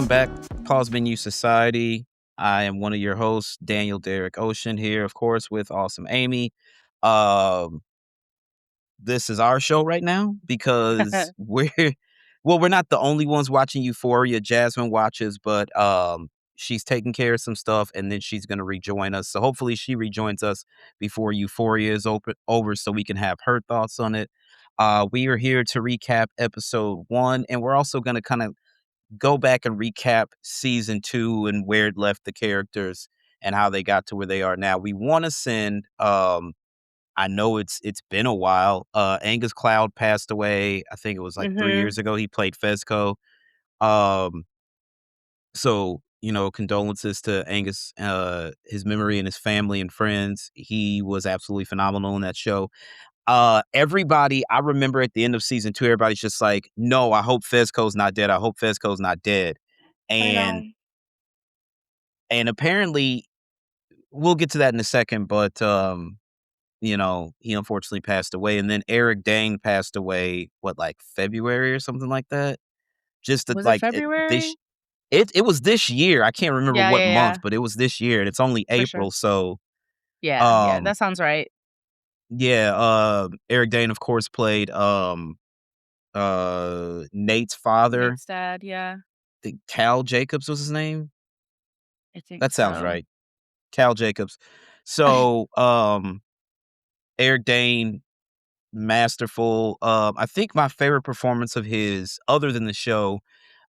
Welcome back, Pause Menu Society. I am one of your hosts, Daniel Derrick Ocean, here, of course, with awesome Amy. Um, this is our show right now because we're not the only ones watching Euphoria. Jasmine watches, but she's taking care of some stuff, and then she's going to rejoin us. So hopefully she rejoins us before Euphoria is over, so we can have her thoughts on it. We are here to recap episode 1, and we're also going to kind of go back and recap season 2 and where it left the characters and how they got to where they are now. We want to send I know it's been a while. Angus Cloud passed away. I think it was like 3 Mhm. years ago. He played Fezco. Um so, condolences to Angus, his memory and his family and friends. He was absolutely phenomenal in that show. Everybody, I remember at the end of season 2, everybody's just like, "No, I hope Fezco's not dead. I hope Fezco's not dead." I And know. and apparently we'll get to that in a second, but he unfortunately passed away. And then Eric Dane passed away, what, like February or something like that? Just Was it like this February? it was this year. I can't remember Yeah, what yeah, month, yeah, but it was this year and it's only for sure. April. So Yeah, yeah, um that sounds right. yeah, Eric Dane of course played Nate's father. Nate's dad, yeah, I think Cal Jacobs was his name. I think That sounds so. right. Cal Jacobs. So Eric Dane, masterful. I think my favorite performance of his, other than the show,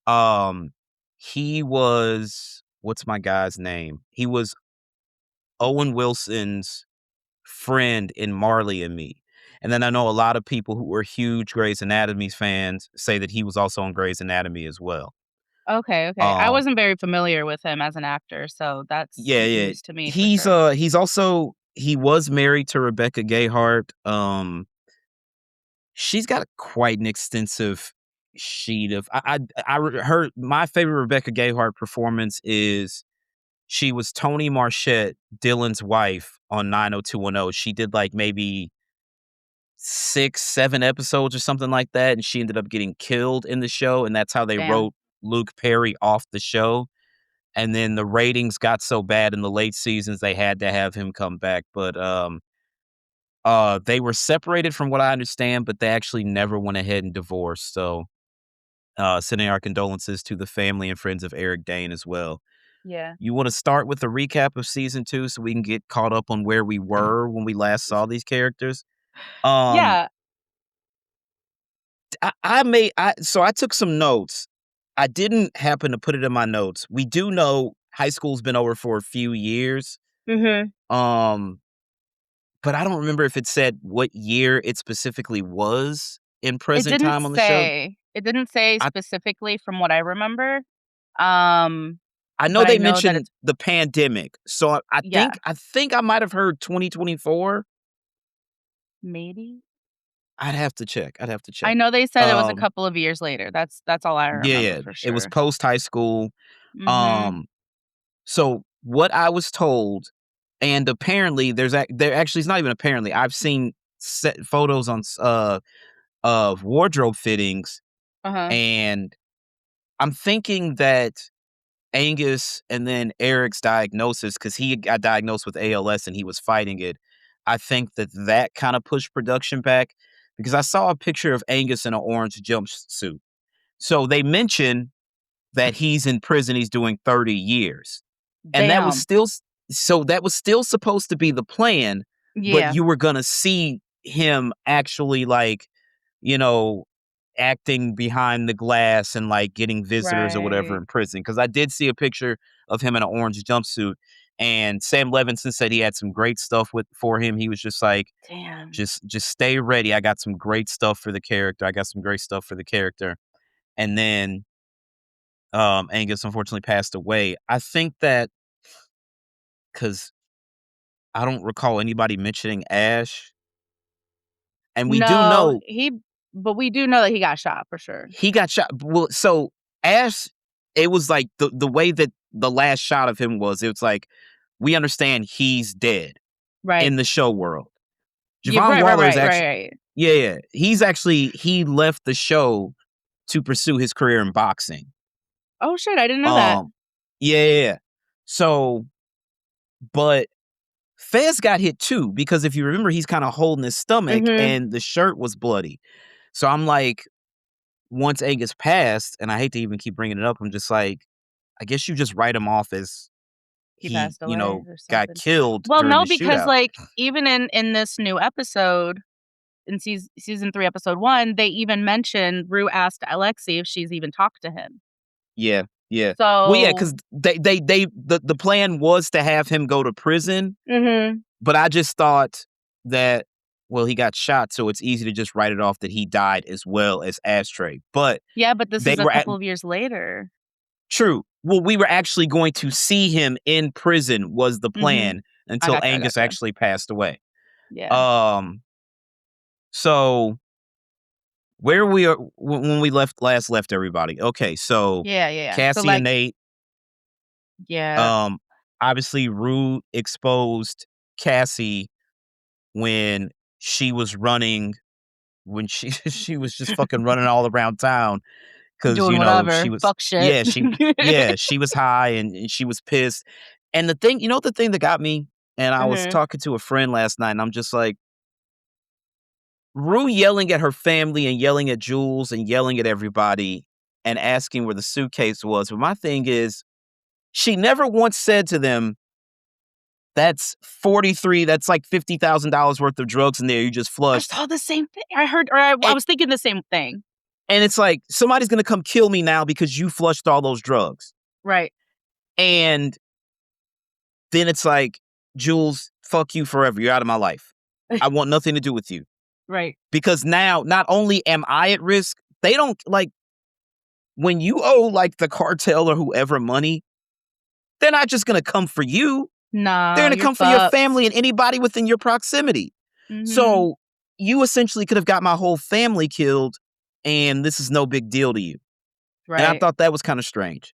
um, he was, what's my guy's name? He was Owen Wilson's friend in Marley and Me. And then I know a lot of people who were huge Grey's Anatomy fans say that he was also on Grey's Anatomy as well. Okay, okay. I Um, wasn't very familiar with him as an actor, so that's yeah, yeah. news to me for He's sure. he's also he was married to Rebecca Gayheart. She's got quite an extensive sheet of her my favorite Rebecca Gayheart performance is she was Tony Marchette, Dylan's wife on 90210. She did like maybe 6, 7 episodes or something like that, and she ended up getting killed in the show, and that's how they Damn. wrote Luke Perry off the show. And then the ratings got so bad in the late seasons they had to have him come back. But they were separated from what I understand, but they actually never went ahead and divorced. So sending our condolences to the family and friends of Eric Dane as well. Yeah. You want to start with a recap of season 2 so we can get caught up on where we were when we last saw these characters? Um, Yeah. so I took some notes. I didn't happen to put it in my notes. We do know high school's been over for a few years. Mhm. Um, but I don't remember if it said what year it specifically was in It present didn't time on the show. say. It didn't say I specifically from what I remember. Um, I know but I they know that mentioned it's the pandemic, so I yeah, think I think I might have heard 2024. maybe. I'd have to I check. know they said it was a Um, couple of years later. That's all I yeah, remember yeah, for it was sure. post high school. Mhm. Um, so what I was told, and apparently there actually it's not even apparently. I've seen set photos on of wardrobe fittings, Uh-huh. and I'm thinking that Angus and then Eric's diagnosis, because he got diagnosed with ALS and he was fighting it. I think that kind of pushed production back because I saw a picture of Angus in an orange jumpsuit. So they mention that he's in prison, he's doing 30 years. And that was Damn. still so that was still supposed to be the plan, but Yeah. you were gonna see him actually like, you know, acting behind the glass and like getting visitors or whatever Right. in prison. Because I did see a picture of him in an orange jumpsuit, and Sam Levinson said he had some great stuff for him. He was just like, Damn. just stay ready. I got some great stuff for the character. I got some great stuff for the character. And then Angus unfortunately passed away. I think that because I don't recall anybody mentioning Ash, and we do No, know but we do know that he got shot for sure. he got shot. Well, so Ash, it was like the way that the last shot of him was. It's like we understand he's dead Right. in the show world. Yeah, Javon right, right, Waller is right, right, actually, right. yeah, yeah. He left the show to pursue his career in boxing. Oh, shit, I didn't know that. Um, yeah, yeah, yeah. So, but Fez got hit too because if you remember, he's kind of holding his stomach Mhm. and the shirt was bloody. So I'm like, once Angus passed, and I hate to even keep bringing it up, I'm just like, I guess you just write him off as He he, passed away or got something. killed Well, during no, the because, shootout. like, even in this new episode, in season 3, episode 1, they even mentioned Rue asked Alexei if she's even talked to him. Yeah, yeah. Well, yeah, So because the plan was to have him go to prison, mhm. but I just thought that, well, he got shot, so it's easy to just write it off that he died as well as Ashtray. But Yeah, but this they is a were at couple of years later. true. Well, we were actually going to see him in prison was the Mhm. plan I until gotcha, I Angus gotcha. actually passed away. Yeah. Um, so where we are when we left everybody. Okay, so Yeah, yeah, yeah. So, Cassie and like Nate, yeah. um, obviously Rue exposed Cassie when she was running when she she was just fucking running all around town because Doing she whatever. was Fuck shit. she was high and she was pissed. And the thing that got me, and I was Mhm. talking to a friend last night, and I'm just like, Rue yelling at her family and yelling at Jules and yelling at everybody and asking where the suitcase was. But my thing is, she never once said to them, that's like $50,000 worth of drugs in there you just I flushed. saw the same thing. I heard or I And, was thinking the same thing. and it's like, somebody's going to come kill me now because you flushed all those drugs. Right. And then it's like, Jules, fuck you forever. You're out of my life. I want nothing to do with you. Right. Because now, not only am I at risk, they don't like when you owe like the cartel or whoever money, they're not just gonna come for you. They're Nah, gonna you're come for your fucked. family and anybody within your proximity. Mhm. So you essentially could have got my whole family killed, and this is no big deal to you. And I Right. thought that was kind of strange.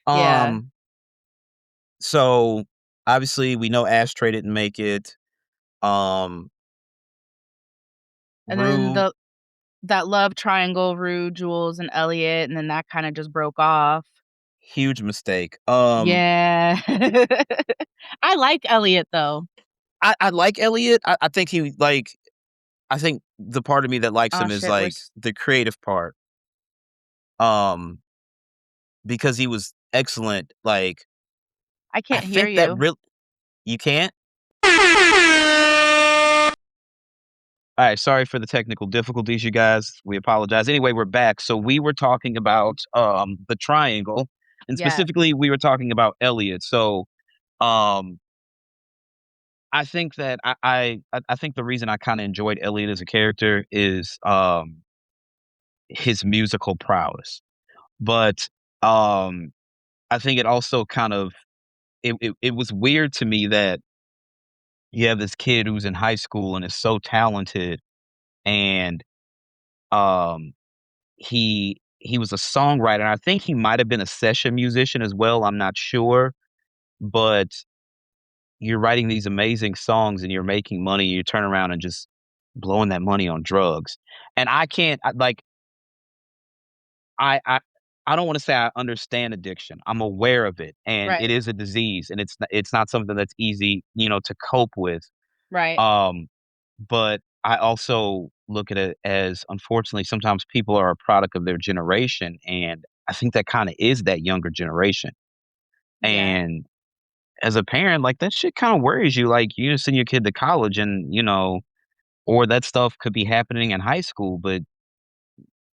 Yeah. Um, so obviously we know Ashtray didn't make it. Um, And then Rue, that love triangle, Rue, Jules, and Elliot, and then that kinda just broke off. huge mistake. Yeah. I like Elliot, though. I like Elliot. I think he like I think the part of me that likes Oh him is shit, like the creative part. Um, because he was excellent. Like I I can't hear think that you. real you can't. All right, sorry for the technical difficulties, you guys. We apologize. Anyway, we're back. So we were talking about the triangle, and Yeah. specifically we were talking about Elliot. So um I think that I think the reason I kind of enjoyed Elliot as a character is his musical prowess. But um I think it also kind of it was weird to me that you have this kid who's in high school and is so talented and um he was a songwriter, and I think he might have been a session musician as well, I'm not sure, but you're writing these amazing songs and you're making money, you turn around and just blowing that money on drugs. And I can't like I I I don't wanna say I understand addiction. I'm aware of it, and it Right. is a disease, and it's not something that's easy, to cope with. Right. Um, but I also look at it as, unfortunately, sometimes people are a product of their generation, and I think that kinda is that younger generation. Yeah. And as a parent, like, that shit kinda worries you, like, you send your kid to college and, or that stuff could be happening in high school, but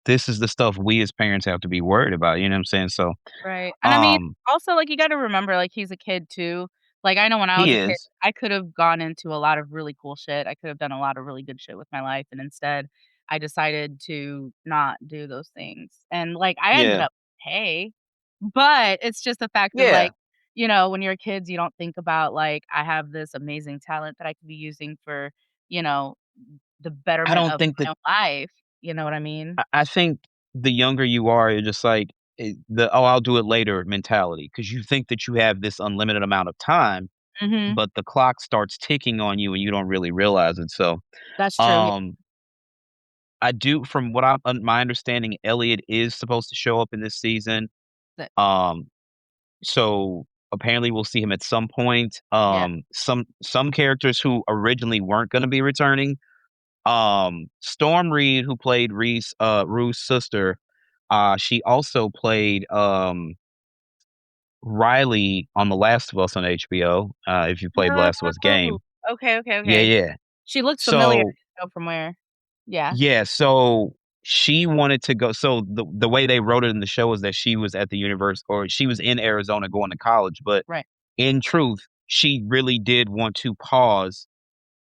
this is the stuff we as parents have to be worried about, you know what I'm saying? So, Right, and I mean, um, also, like, you gotta remember, like, he's a kid too. Like, I know when I was he a kid, is. I could have gone into a lot of really cool shit. I could have done a lot of really good shit with my life, and instead, I decided to not do those things, and, like, I ended Yeah. up hey, but it's just the fact of, Yeah. like, when you're kids, you don't think about, like, I have this amazing talent that I could be using for, you know, the I betterment don't of think my that own life, you know what I mean? I think the younger you are, you're just like, "Oh, I'll do it later" mentality, because you think that you have this unlimited amount of time, Mhm. but the clock starts ticking on you and you don't really realize it. So, That's true, yeah. um, I do from what my understanding, Elliot is supposed to show up in this season. That Um, so apparently we'll see him at some point. yeah. Some characters who originally weren't gonna be returning. Storm Reed, who played Rue's sister, she also played Riley on The Last of Us on HBO. If you played Last of Us Oh, game. okay, okay, Yeah, okay. yeah. She looks familiar, I So didn't know from where. Yeah, yeah, so she wanted to go, so the way they wrote it in the show is that she was at the universe, or she was in Arizona going to college, but right. in truth, she really did want to pause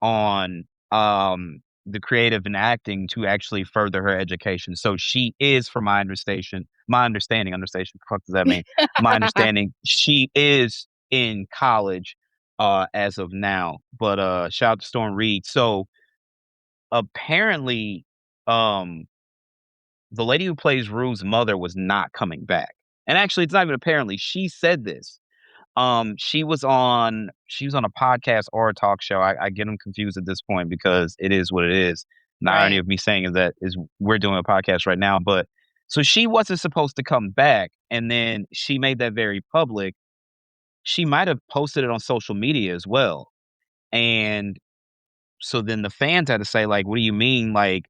on, the creative and acting to actually further her education. So she is, from my understanding, fuck does that mean? My understanding, she is in college, as of now, but, shout out to Storm Reed. So, apparently, um, the lady who plays Rue's mother was not coming back. And actually, it's not even apparently, she said this. She was on a podcast or a talk show. I get them confused at this point because it is what it is. The irony Right. of me saying is we're doing a podcast right now, but so she wasn't supposed to come back, and then she made that very public. She might have posted it on social media as well, and so then the fans had to say, like, "What do you mean? Like,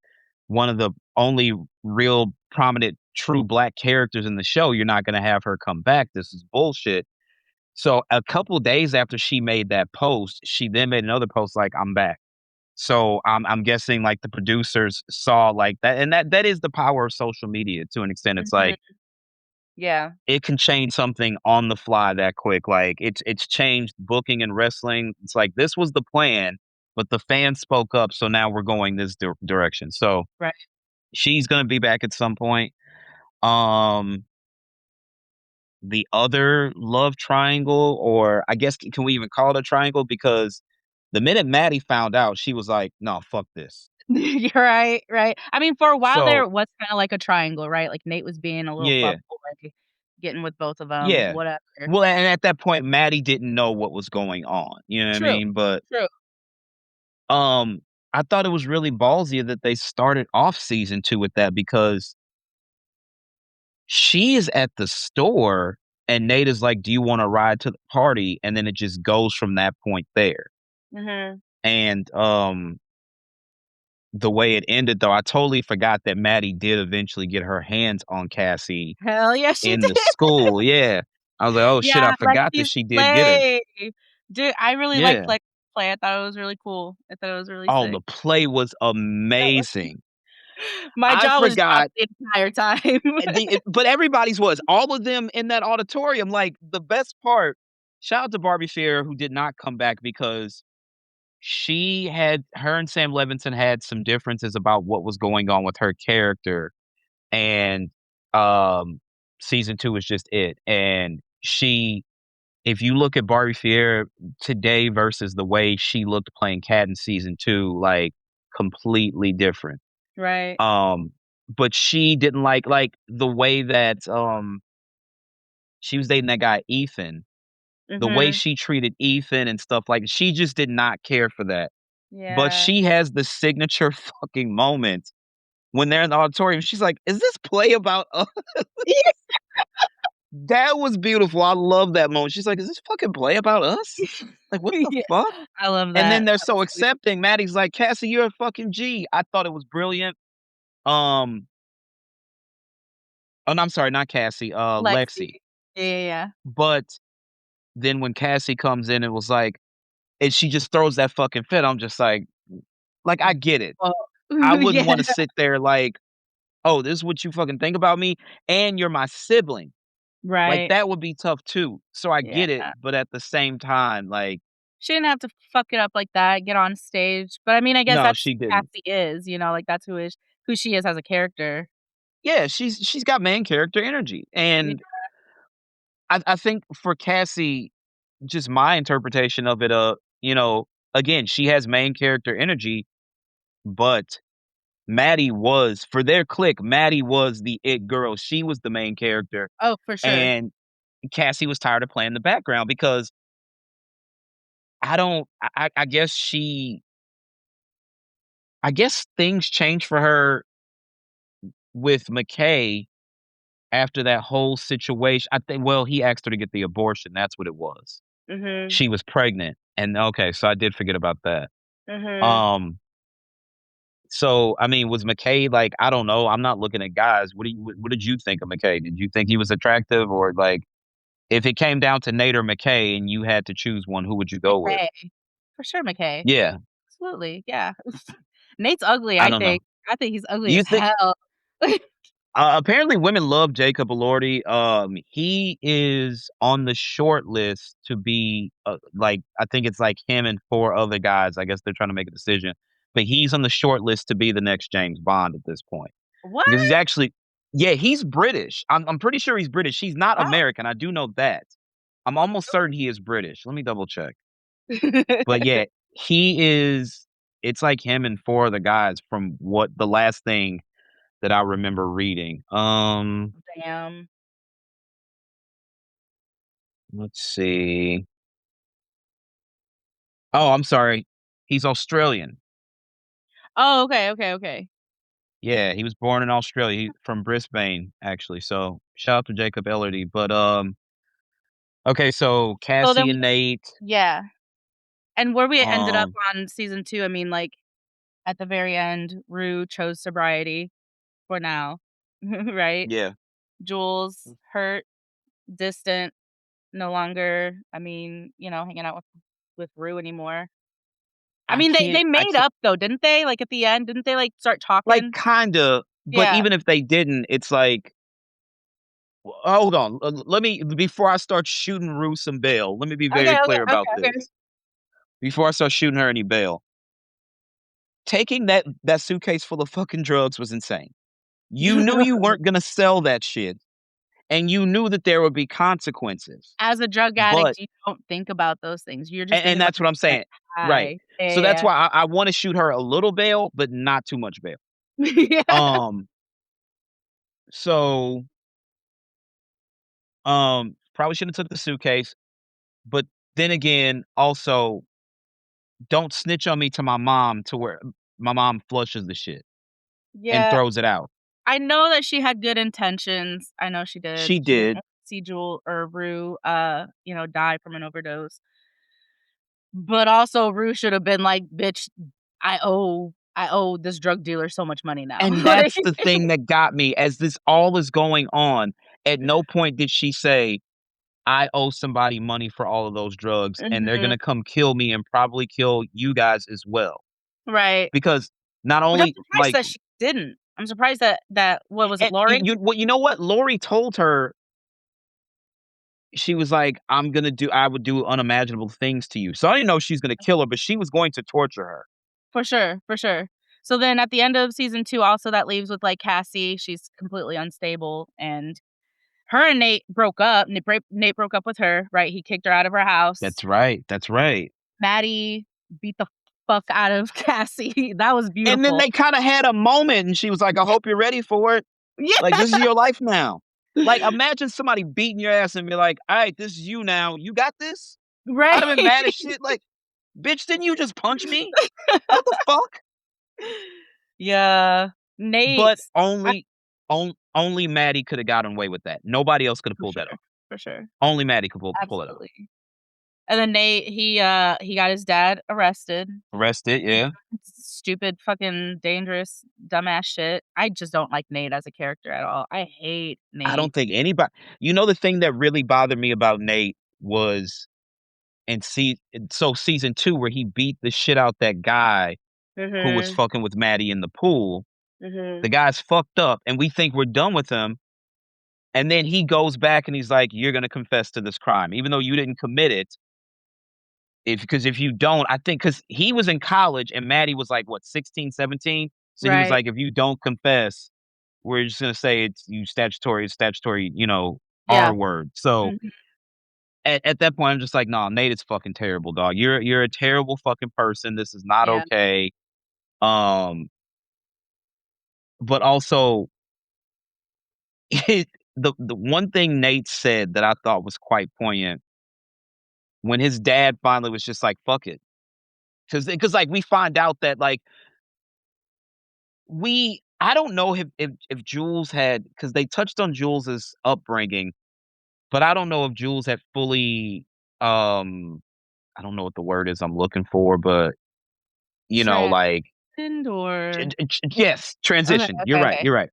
one of the only real prominent, true black characters in the show, you're not going to have her come back? This is bullshit." So a couple days after she made that post, she then made another post like, "I'm back." So I'm guessing like the producers saw like that, and that is the power of social media to an extent. It's Mhm. like Yeah. it can change something on the fly that quick. Like it's changed booking and wrestling. It's like this was the plan, but the fans spoke up, so now we're going this direction. So Right. she's gonna be back at some point. Um, the other love triangle, or I guess can we even call it a triangle? Because the minute Maddie found out, she was like, "No, fuck this." You're right, right. I mean, for a while there, So it was kinda like a triangle, right? Like, Nate was being a little yeah, fuck yeah, boy, getting with both of them. yeah. Whatever. Well, and at that point, Maddie didn't know what was going on. You know what I True, mean? But true. um, I thought it was really ballsy that they started off season 2 with that because she is at the store and Nate is like, "Do you wanna ride to the party?" And then it just goes from that point there. Mhm. And, the way it ended, though, I totally forgot that Maddie did eventually get her hands on Cassie Hell yeah, she in did. the school, yeah. I was like, "Oh, shit, I Yeah, forgot that Lexi's she did get her." play. Dude, I really liked Yeah. Lexi's play. I thought it was really cool. I thought it was really Oh, sick. the play was amazing. My I jaw was dropped forgot the entire time. but everybody's was. All of them in that auditorium, like, the best part, shout out to Barbie Fair who did not come back because her and Sam Levinson had some differences about what was going on with her character, and, um, season 2 is just it, and if you look at Barbie Fier today versus the way she looked playing Cat in season 2, like, completely different. Right. Um, but she didn't like, the way that, she was dating that guy Ethan, the way Mhm. she treated Ethan and stuff, like, she just did not care for that. But Yeah. she has the signature fucking moment when they're in the auditorium, she's like, "Is this play about us?" That was beautiful, I love that moment. She's like, "Is this fucking play about us? Like, what the Yeah. fuck?" I love And then that. they're That so was sweet. accepting. Maddie's like, "Cassie, you're a fucking G." I thought it was brilliant. Um, oh, no, I'm sorry, not Cassie, Lexi. Lexi. Yeah, yeah, yeah. But then when Cassie comes in, it was like and she just throws that fucking fit, I'm just like, I get it. Oh. I wouldn't Yeah. wanna sit there like, "Oh, this is what you fucking think about me, and you're my sibling." Like, Right. that would be tough too. So I Yeah. get it, but at the same time, like, She didn't have to fuck it up like that, get on stage, but I mean, I guess no, that's she who didn't. Cassie is, like, that's who she is as a character. Yeah, she's got main character energy, Yeah. and I think for Cassie, just my interpretation of it, again, she has main character energy, but Maddie was for their clique, Maddie was the it girl. She was the main character, Oh, for sure. and Cassie was tired of playing the background because I don't I guess I guess things changed for her with McKay after that whole situation, I think well, he asked her to get the abortion, that's what it was. Mhm. She was pregnant, and okay, so I did forget about that. Mhm. Um, so, I mean, was McKay like, I don't know, I'm not looking at guys. What did you think of McKay? Did you think he was attractive or, like, if it came down to Nate or McKay and you had to choose one, who would you go with? McKay. For sure, McKay. Yeah, Absolutely, yeah. Nate's ugly, I I don't know. think. I think he's ugly You as think hell. apparently women love Jacob Elordi. He is on the short list to be, like, I think it's like him and 4 other guys. I guess they're trying to make a decision, but he's on the short list to be the next James Bond at this point What? because he's actually, yeah, he's British. I'm pretty sure he's British. He's not Oh. American. I do know that. I'm almost certain he is British. Let me double check. But yeah, he is. It's like him and 4 other guys from what the last thing that I remember reading. Damn. Let's see. Oh, I'm sorry. He's Australian. Oh, okay, okay, okay. Yeah, he was born in Australia. He's from Brisbane, actually. So shout out to Jacob Ellerty. But okay, so So then Cassie we and Nate. yeah. And where we ended up Um, on season 2, I mean, like, at the very end, Rue chose sobriety for now, right? yeah, Jules hurt, distant, no longer, I mean, hanging out with Rue anymore. I mean, they I made can't, up though, didn't they? Like, at the end, didn't they, like, start like, talking? kinda. But Yeah. even if they didn't, it's like, hold on. Let me before I start shooting Rue some bail. Let me be Okay, very okay, clear about okay, okay. this. Before I start shooting her any bail, taking that suitcase full of fucking drugs was insane. You knew you weren't gonna sell that shit, and you knew that there would be consequences, As a drug but addict, you don't think about those things. You're just and thinking about that's what I'm getting saying. Right. high. Yeah, So that's yeah, why I wanna shoot her a little bail, but not too much bail. yeah. Yeah. Um, so, probably shouldn't have took the suitcase, but then again, also, don't snitch on me to my mom to where my mom flushes the shit and Yeah. throws it out. I know that she had good intentions. I know she did. She She didn't did, want to see Jewel or Rue, die from an overdose. But also Rue should have been like, "Bitch, I owe this drug dealer so much money now." and Like that's the thing that got me as this all is going on. At no point did she say, "I owe somebody money for all of those drugs, and they're Mhm. gonna come kill me and probably kill you guys as well." Right. Because not Which I'm only, surprised like, that she didn't. I'm surprised that what was it, and Lori? you know what? Lori told her, she was like, I would do unimaginable things to you." So I didn't know she's gonna kill her, but she was going to torture her. For sure, for sure. So then at the end of season 2, also that leaves with, like, Cassie. She's completely unstable, and her and Nate broke up. Nate broke up with her, right? He kicked her out of her house. That's right, that's right. Maddie beat the fuck out of Cassie. That was And then beautiful. they kinda had a moment, and she was like, "I hope you're ready for it." Like, Yeah, this is your life now. Like, imagine somebody beating your ass and be like, "Alright, this is you now. You got this?" I'd right. have been mad as shit, like, "Bitch, didn't you just punch me? What the fuck?" Yeah. But Nate's I only Maddie coulda gotten away with that. Nobody else coulda for pulled sure, that off. for sure. Only Maddie could pull it off. Absolutely. And then Nate, he got his dad arrested. Rest it, yeah. Stupid, fucking, dangerous, dumbass shit. I just don't like Nate as a character at all. I hate I Nate. don't think anybody, you know, the thing that really bothered me about Nate was so season 2 where he beat the shit out that guy who was Mhm, fucking with Maddie in the pool. The mhm. guy's fucked up, and we think we're done with him, and then he goes back and he's like, "You're gonna confess to this crime, even though you didn't commit it. If you don't," I think because he was in college and Maddie was like, what, 16, 17. So he was Right. like, "If you don't confess, we're just gonna say statutory, Yeah. R word." So Mhm. at that point, I'm just like, "No, Nate is fucking terrible, dog. You're a terrible fucking person. This is not Yeah. okay." Um, but also, the one thing Nate said that I thought was quite poignant when his dad finally was just like, "Fuck it," because like we find out that like we I don't know if Jules had, because they touched on Jules's upbringing, but I don't know if Jules had fully, um, I don't know what the word is I'm looking for, but, like Transitioned or yes, okay, transition. You're okay, right, okay. you're right.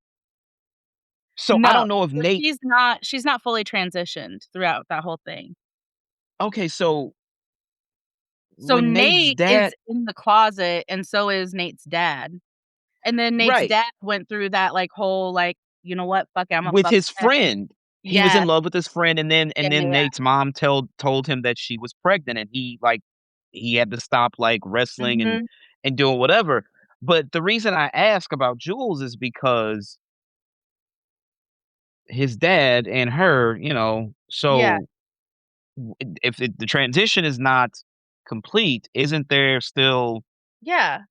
So, I No, don't know if so Nate she's not fully transitioned throughout that whole thing. okay, so So when Nate's Nate is dad in the closet and so is Nate's dad. And then Nate's right, dad went through that, like, whole, like, "You know what? Fuck it, Imma with fuck his him." friend. He was in Yes. love with his friend, and then Yeah, and yeah, then yeah. Nate's mom told him that she was pregnant, and he had to stop, like, wrestling Mhm. and doing whatever. But the reason I ask about Jules is because his dad and her, Yeah, so if the transition is not complete, isn't there still yeah.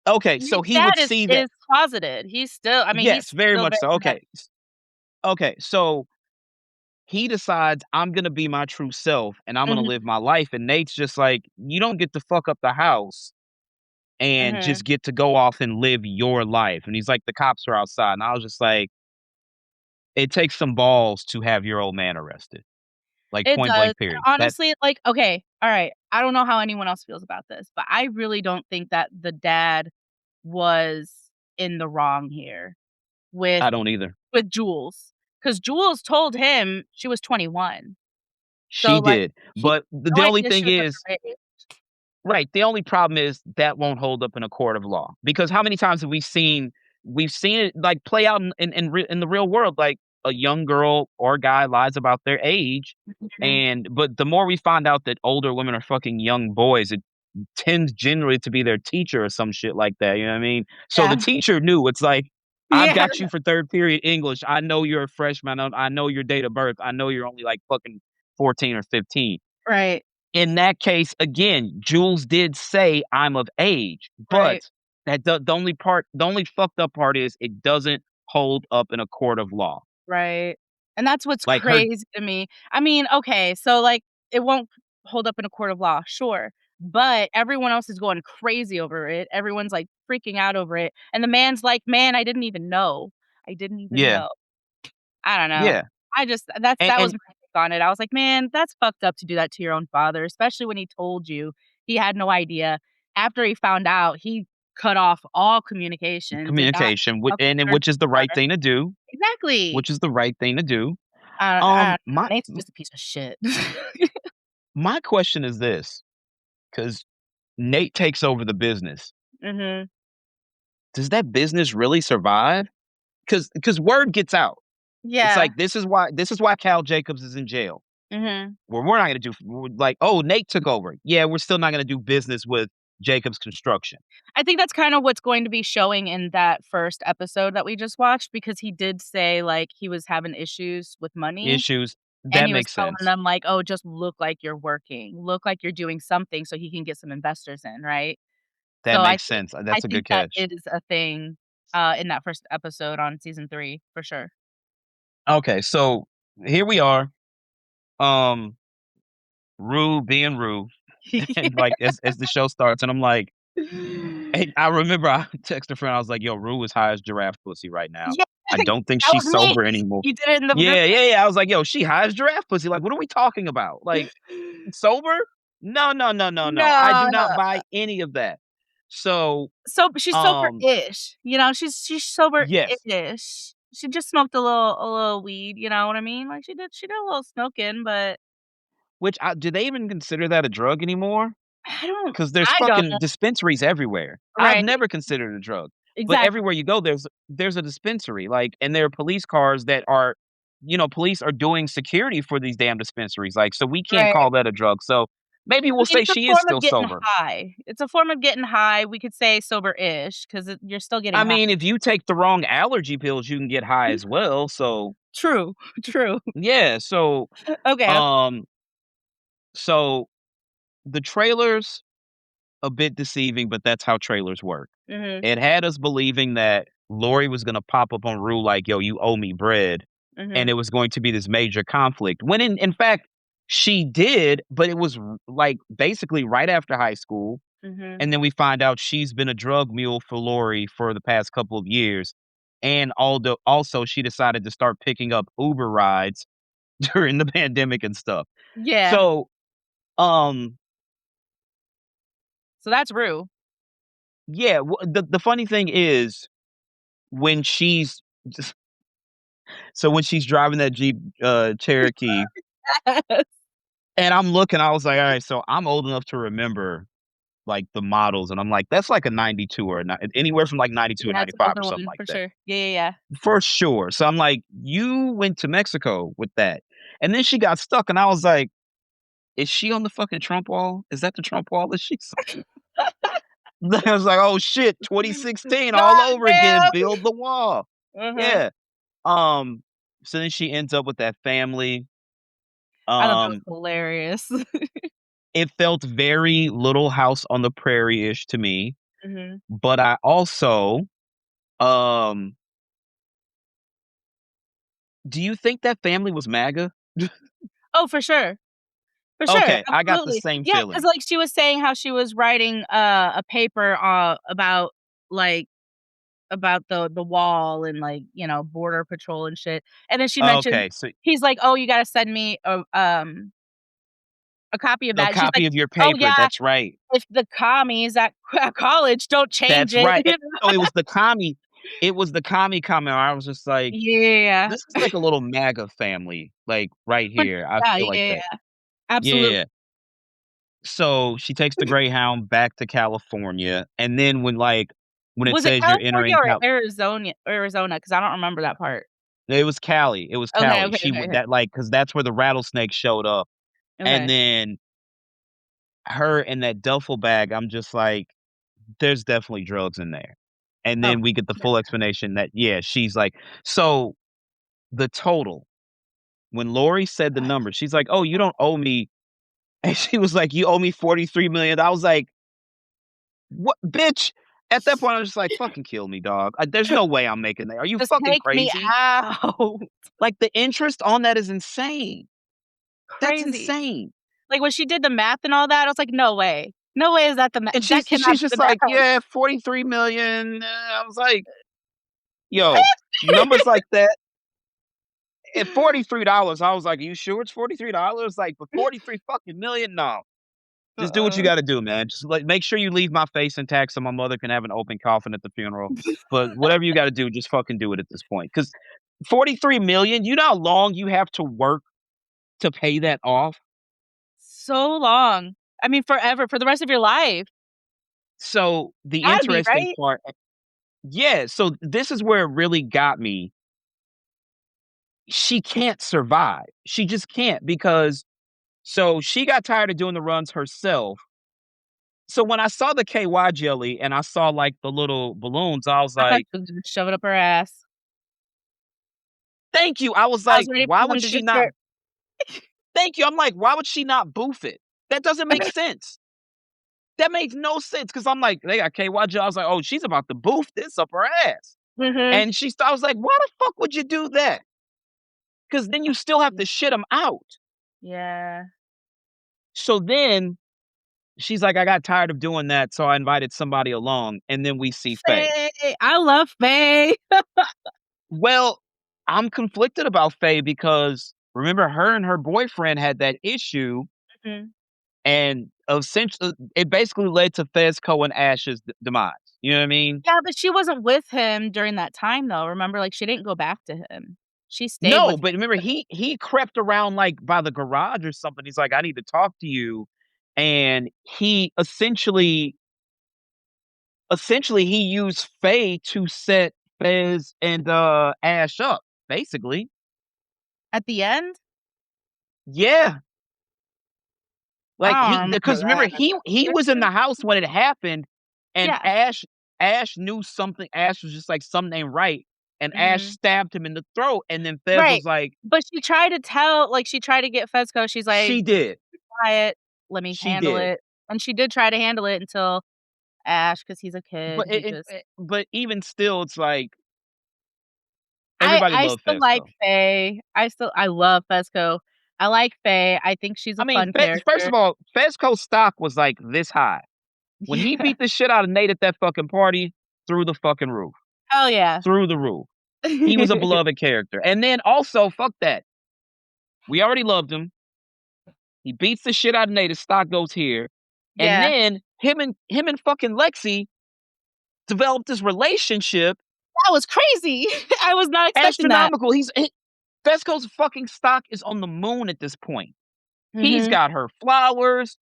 okay, so Nate's he dad would see that is closeted. He's still I mean, he's yes, very still much very so, invested. okay. Okay, so he decides, "I'm gonna be my true self, and I'm gonna Mhm, live my life," and Nate's just like, "You don't get to fuck up the house and mhm. just get to go off and live your life," and he's like, "The cops are outside," and I was just like, "It takes some balls to have your old man arrested." Like, It point does, blank and period. That honestly, like, okay, alright, I don't know how anyone else feels about this, but I really don't think that the dad was in the wrong here with I don't either. Jules, 'cause Jules told him she was 21. So, She like, did, he but had the no only idea she thing was is underage. right, the only problem is that won't hold up in a court of law, because how many times have we've seen it, like, play out in the real world, like, a young girl or guy lies about their age, Mhm. and but the more we find out that older women are fucking young boys, it tends generally to be their teacher or some shit like that, you know what I mean? So the Yeah. teacher knew, it's like, "I've Yeah, got you for 3rd period English, I know you're a freshman, I know your date of birth, I know you're only, like, fucking 14 or 15." right, In that case, again, Jules did say, "I'm of age," but right, that the only fucked up part is it doesn't hold up in a court of law. right, and that's what's Like, her crazy to me. I mean, okay, so, like, it won't hold up in a court of law, sure, but everyone else is going crazy over it. Everyone's, like, freaking out over it, and the man's like, "Man, I didn't even know. I didn't even yeah, know." I don't know. yeah, I just and that was and my take on it. I was like, "Man, that's fucked up to do that to your own father, especially when he told you he had no idea." After he found out, he cut off all communication, did not communication, whi talk to and then her which is the right daughter. thing to do, Exactly. which is the right thing to do. I My Nate's m just a piece of shit. my question is this, because Nate takes over the business. Mhm. Does that business really survive? Because word gets out. It's Yeah. like, this is why Cal Jacobs is in jail. Mhm. Well, we're not gonna do like, "Oh, Nate took over." Yeah, we're still not gonna do business with Jacobs Construction. I think that's kind of what's going to be showing in that first episode that we just watched because he did say, like, he was having issues with money. Issues. And That he was makes telling sense. them like, "Oh, just look like you're working. Look like you're doing something so he can get some investors in," right? That So makes sense. I That's a think good that catch. is a thing, in that first episode on season 3 for sure. Okay, so here we are, um, Rue being Rue, and, like, as the show starts, and I'm like and I remember I texted a friend, I was like, "Yo, Rue is high as giraffe pussy right now. Yeah, I don't think that was she's me. sober anymore." You did it in the group Yeah, yeah, yeah, I was like, "Yo, she high as giraffe pussy, like, what are we talking about? Like, sober? No, no, no, no, no. I do No. not buy any of that." So, So she's um, sober-ish, you know, she's yes, sober-ish. She just smoked a little weed, you know what I mean? Like, she did a little smoking, but which I do they even consider that a drug anymore? Because there's I don't. fucking dispensaries everywhere. I've Right, never considered a drug, but exactly, everywhere you go, there's a dispensary, like, and there are police cars that are police are doing security for these damn dispensaries, like, so we can't right. call that a drug, so maybe I we'll mean, say it's a she is form of still getting sober. high. It's a form of getting high. We could say sober-ish 'cause you're still getting I high. mean, if you take the wrong allergy pills, you can get high as well, so True, true. yeah, so, Okay. um so the trailers a bit deceiving, but that's how trailers work. Mhm, It had us believing that Lori was gonna pop up on Rue like, "Yo, you owe me bread," and mhm. it was going to be this major conflict, when in fact, She did, but it was like basically right after high school. Mhm. And then we find out she's been a drug mule for Lori for the past couple of years. And although also she decided to start picking up Uber rides during the pandemic and stuff. Yeah. So, um, So that's Rue. yeah, the funny thing is when she's so when she's driving that Jeep Cherokee Yes. and I'm looking, I was like, all right, so I'm old enough to remember like the models, and I'm like, that's like a 92 or a anywhere from like 92 or Yeah, it's an 95 or older something one like for that. sure. Yeah, yeah, yeah. For sure. So I'm like, "You went to Mexico with that." And then she got stuck, and I was like, "Is she on the fucking Trump wall? Is that the Trump wall that she's on?" Then I was like, "Oh shit, 2016 all God over again, damn! build the wall." Uh-huh. Yeah. Um, so then she ends up with that family. I thought that was Um, hilarious. it felt very Little House on the Prairie-ish to me, Mhm. but I also, um do you think that family was MAGA? Oh, for sure. For sure, Okay, I got the absolutely. same Yeah, 'cause, feeling. like, she was saying how she was writing, a paper, about, like about the wall and, like, border patrol and shit, and then she mentioned Okay, so he's like, "Oh, you gotta send me a copy of a that." And she's like, copy of your "Oh, paper, yeah, that's right. if the commies at at college don't change That's it," right, and you know? so it was the commie comment, I was just like, Yeah. "This is like a little MAGA family, like, right But here." I yeah, feel yeah, like yeah, that. yeah. Absolutely. Yeah. So, she takes the Greyhound back to California, and then when it Was it says you're California entering or Cal Arizona? 'Cause I don't remember that part. it was Cali, it was Okay, Cali. okay, She okay, would okay. that like because that's where the rattlesnake showed up, and Okay. then her in that duffel bag, I'm just like, "There's definitely drugs in there." And Oh, then we get the yeah. full explanation that, yeah, she's like so the total, when Lori said the number, she's like, "Oh, you don't owe me," and she was like, "You owe me 43,000,000." I was like, "What, bitch?" At that point, I was just like, "Fucking kill me, dog. There's no way I'm making that. Are you Just fucking take me crazy?" out. Like, the interest on that is insane. That's Crazy. insane. Like, when she did the math and all that, I was like, "No way. No way is that the And that cannot she's be just the like, math." "Yeah, 43,000,000." I was like, "Yo, numbers like that at $43, I was like, "Are you sure it's $43?" Like, but 43 fucking million? No. Just do what you Uh-uh. gotta do, man. Just, like, make sure you leave my face intact so my mother can have an open coffin at the funeral. But whatever you gotta do, just fucking do it at this point. Because 43,000,000, you know how long you have to work to pay that off? So long. I mean, forever, for the rest of your life. So, the Gotta be, interesting right? part yeah, so this is where it really got me. She can't survive. She just can't because so she got tired of doing the runs herself. So when I saw the KY jelly and I saw, like, the little balloons, I was I thought like, she was gonna shove it up her ass. "Thank you." I was I was like, ready "Why for would them to she just not?" start Thank you. I'm like, "Why would she not boof it?" That doesn't make sense. That makes no sense because 'cause I'm like, "They got KY jelly." I was like, "Oh, she's about to boof this up her ass." Mhm. And I was like, "Why the fuck would you do that? Because then you still have to shit them out." Yeah. So then she's like, "I got tired of doing that, so I invited somebody along," and then we see Faye. Faye! I love Faye. Well, I'm conflicted about Faye because remember her and her boyfriend had that issue, Mhm. and essentially it basically led to Fezco and Ash's demise. You know what I mean? Yeah, but she wasn't with him during that time, though, remember? Like, she didn't go back to him. She stayed No, with but remember he crept around like by the garage or something. He's like, "I need to talk to you," and he essentially he used Faye to set Fez and Ash up. Basically, at the end? yeah. Like, I he don't because remember remember, that. he was in the house when it happened, and Yeah. Ash knew something. Ash was just like, "Something ain't right," and Ash Mhm. stabbed him in the throat, and then Fez Right. was like, But she tried to tell like, she tried to get Fezco, she's like, "She did. "Quiet, let me She handle did." it." And she did try to handle it until Ash, because he's a kid, But he just but even still, it's like, I everybody I loved still like Fezco. Faye. I love Fezco. I like Faye. I think she's I a mean, fun first character. of all, Fezco's stock was like this high. When he Yeah. beat the shit out of Nate at that fucking party, through the fucking roof. Hell yeah. Through the roof. He was a beloved character. And then also, fuck that. We already loved him. He beats the shit out of Nate. His stock goes here. And Yeah. then him and fucking Lexi developed this relationship. That was crazy. I was not expecting that. Astronomical. Fesco's fucking stock is on the moon at this point. He's Mhm. got her flowers.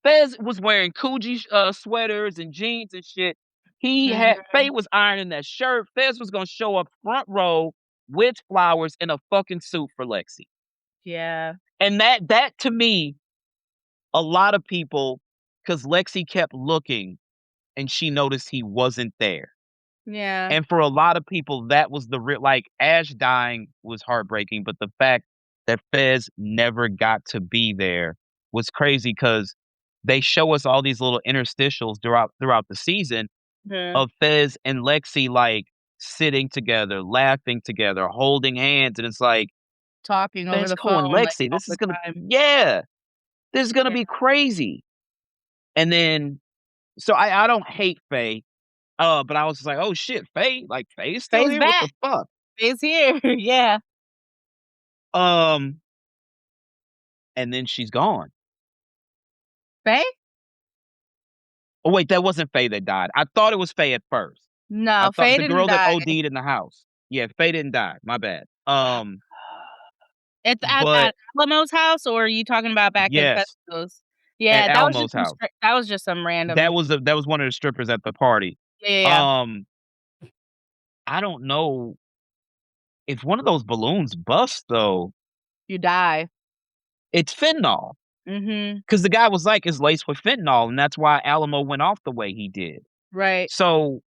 Fez was wearing Coogee sweaters and jeans and shit. Mhm. Faye was ironing that shirt. Fez was gonna show up front row with flowers in a fucking suit for Lexi. Yeah. And that to me, a lot of people, because Lexi kept looking and she noticed he wasn't there. Yeah. And for a lot of people, that was the real, like, Ash dying was heartbreaking, but the fact that Fez never got to be there was crazy because they show us all these little interstitials throughout the season Mhm. of Fez and Lexi, like, sitting together, laughing together, holding hands, and it's like, Talking over the Fezco and phone, like, Lexi, all this is the gonna time. yeah, this is gonna Yeah. be crazy. And then so I don't hate Faye, but I was just like, "Oh shit, Faye? Like, Faye's still Faye's here? What the back. fuck?" Faye's here. Yeah. Um, and then she's gone. Faye? Oh, wait, that wasn't Faye that died. I thought it was Faye at first. I No, thought Faye the didn't girl that die. OD'd in the house. Yeah, Faye didn't die. My bad. It's But at Alamo's house, or are you talking about back at yes, Fesco's? at Yeah, Almo's house. that was just some That random. was that was one of the strippers at the party. Yeah. Um, I don't know if one of those balloons busts though. You die. It's fentanyl Mhm. because the guy was like, "It's laced with fentanyl," and that's why Alamo went off the way he did. Right. So,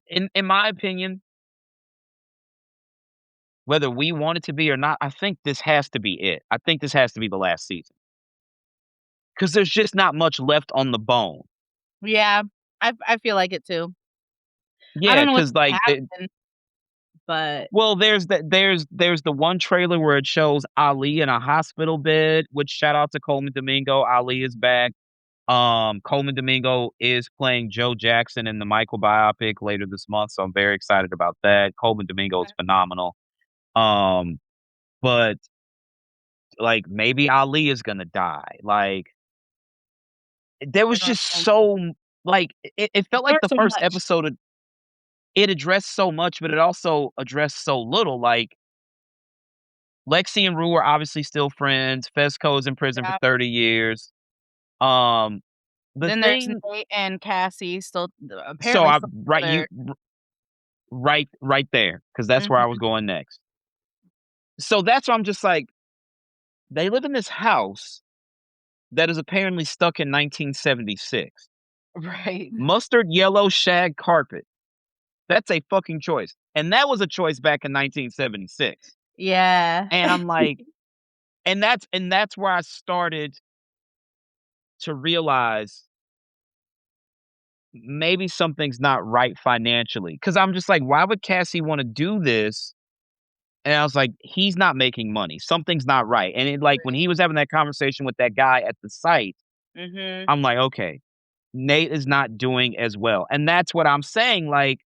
in my opinion, whether we want it to be or not, I think this has to be it. I think this has to be the last season because there's just not much left on the bone. Yeah. I feel like it too. I Yeah, don't know what's because gonna like happen, but well, there's the one trailer where it shows Ali in a hospital bed. Which shout out to Coleman Domingo. Ali is back. Coleman Domingo is playing Joe Jackson in the Michael biopic later this month, so I'm very excited about that. Coleman Domingo is phenomenal. Um, but like maybe Ali is gonna die. Like there I was don't just know. like it felt like There's the so first much. episode it addressed so much, but it also addressed so little. Like Lexi and Rue are obviously still friends. Fesco's in prison for Yeah. 30 years. Um, the Then there's thing, Nate and Cassie still so apparently I still right you together. right there because that's where I was Mhm. going next. So that's why I'm just like they live in this house that is apparently stuck in 1976. Right. Mustard yellow shag carpet. That's a fucking choice, and that was a choice back in 1976. Yeah. And I'm like, and that's where I started to realize maybe something's not right financially. Because I'm just like, why would Cassie want to do this? And I was like, he's not making money. Something's not right. And it, like when he was having that conversation with that guy at the site, Mhm. I'm like, okay, Nate is not doing as well. And that's what I'm saying. Like,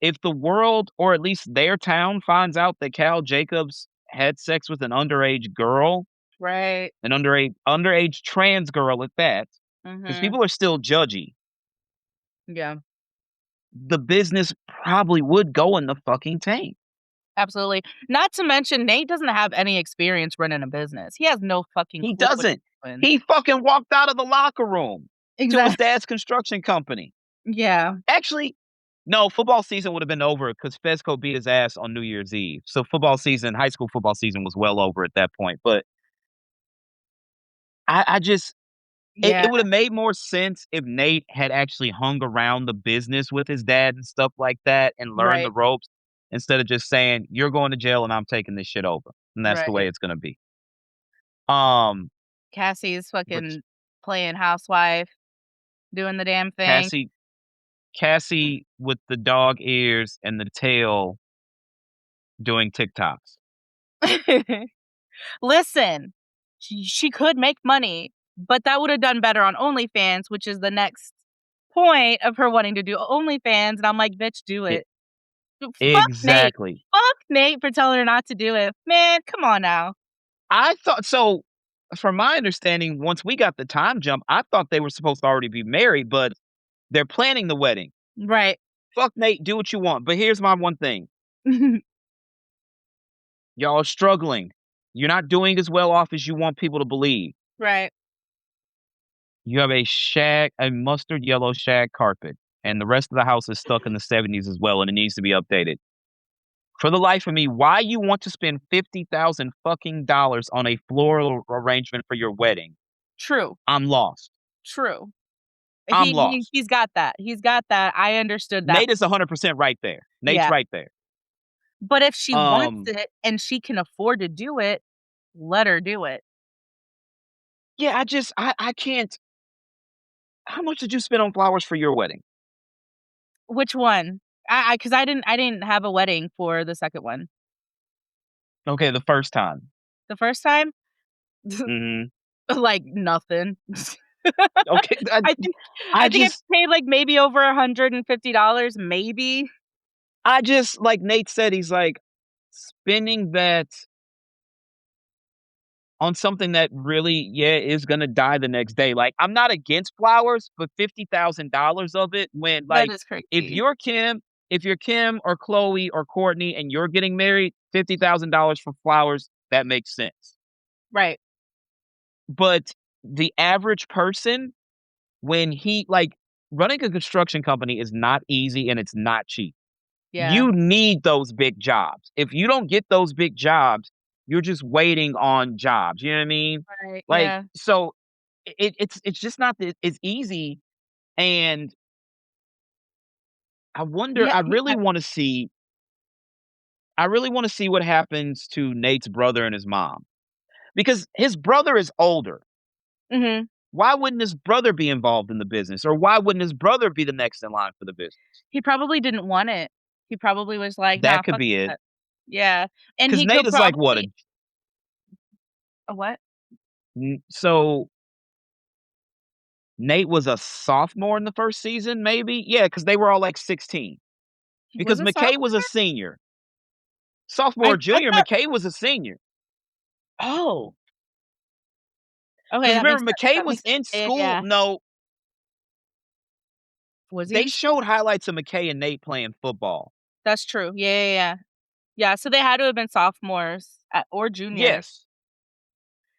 if the world or at least their town finds out that Cal Jacobs had sex with an underage girl, Right. an underage trans girl at that, because Mhm. people are still judgy, Yeah. the business probably would go in the fucking tank. Absolutely. Not to mention Nate doesn't have any experience running a business. He has no fucking He clue what doesn't. he's doing. He fucking walked out of the locker room to his Exactly. dad's construction company. Yeah. Actually, no, football season would have been over because Fesco beat his ass on New Year's Eve. So high school football season was well over at that point. But I just Yeah. it would have made more sense if Nate had actually hung around the business with his dad and stuff like that and learned the Right. ropes instead of just saying, "You're going to jail and I'm taking this shit over." And that's the way Right. it's gonna be. Um, Cassie's but fucking playing housewife, doing the damn thing. Cassie Cassie with the dog ears and the tail doing TikToks. Listen, she could make money, but that would have done better on OnlyFans, which is the next point of her wanting to do OnlyFans, and I'm like, "Bitch, do E it." Fuck Nate. exactly. Fuck Nate for telling her not to do it. Man, come on now. I thought so from my understanding, once we got the time jump, I thought they were supposed to already be married, but they're planning the wedding. Right. Fuck Nate, do what you want. But here's my one thing. Y'all are struggling. You're not doing as well off as you want people to believe. Right. You have a mustard yellow shag carpet, and the rest of the house is stuck in the '70s as well, and it needs to be updated. For the life of me, why you want to spend 50,000 fucking dollars on a floral arrangement for your wedding? True. I'm lost. True. I'm lost. He's got that. He's got that. I understood that. Nate is 100% right there. Nate's Yeah. right there. But if she wants Um, it and she can afford to do it, let her do it. yeah, I can't. How much did you spend on flowers for your wedding? Which one? Because I didn't have a wedding for the second one. Okay, the first time. The first time, Mhm. like nothing. Okay, I think I I think I just paid like maybe over $150, maybe. like Nate said, he's like, spending that on something that really, yeah, is gonna die the next day. Like, I'm not against flowers, but $50,000 of it when That like, is if crazy. you're Kim if you're Kim or Chloe or Courtney and you're getting married, $50,000 for flowers, that makes sense. Right. But the average person, when he like, running a construction company is not easy and it's not cheap. Yeah. You need those big jobs. If you don't get those big jobs, you're just waiting on jobs, you know what I mean? Right. Like, Yeah. so it's just not that it's easy, and I wonder Yeah. Yeah. I really wanna see what happens to Nate's brother and his mom, because his brother is older. Mhm. Why wouldn't his brother be involved in the business, or why wouldn't his brother be the next in line for the business? He probably didn't want it. He probably was like, "Nah, That could fuck be it, that." Yeah. And because he Nate could is like, what, probably a what? so Nate was a sophomore in the first season, maybe? Yeah, because they were all, like, 16. He was Because a McKay was a sophomore? senior. Sophomore or I junior, thought McKay was a senior. oh, okay, Because that makes remember, sense. McKay That was makes sense. in Yeah, school. yeah. No, Was he they in school? showed highlights of McKay and Nate playing football. That's true. Yeah, yeah, yeah. Yeah, so they had to have been sophomores at or juniors. Yes,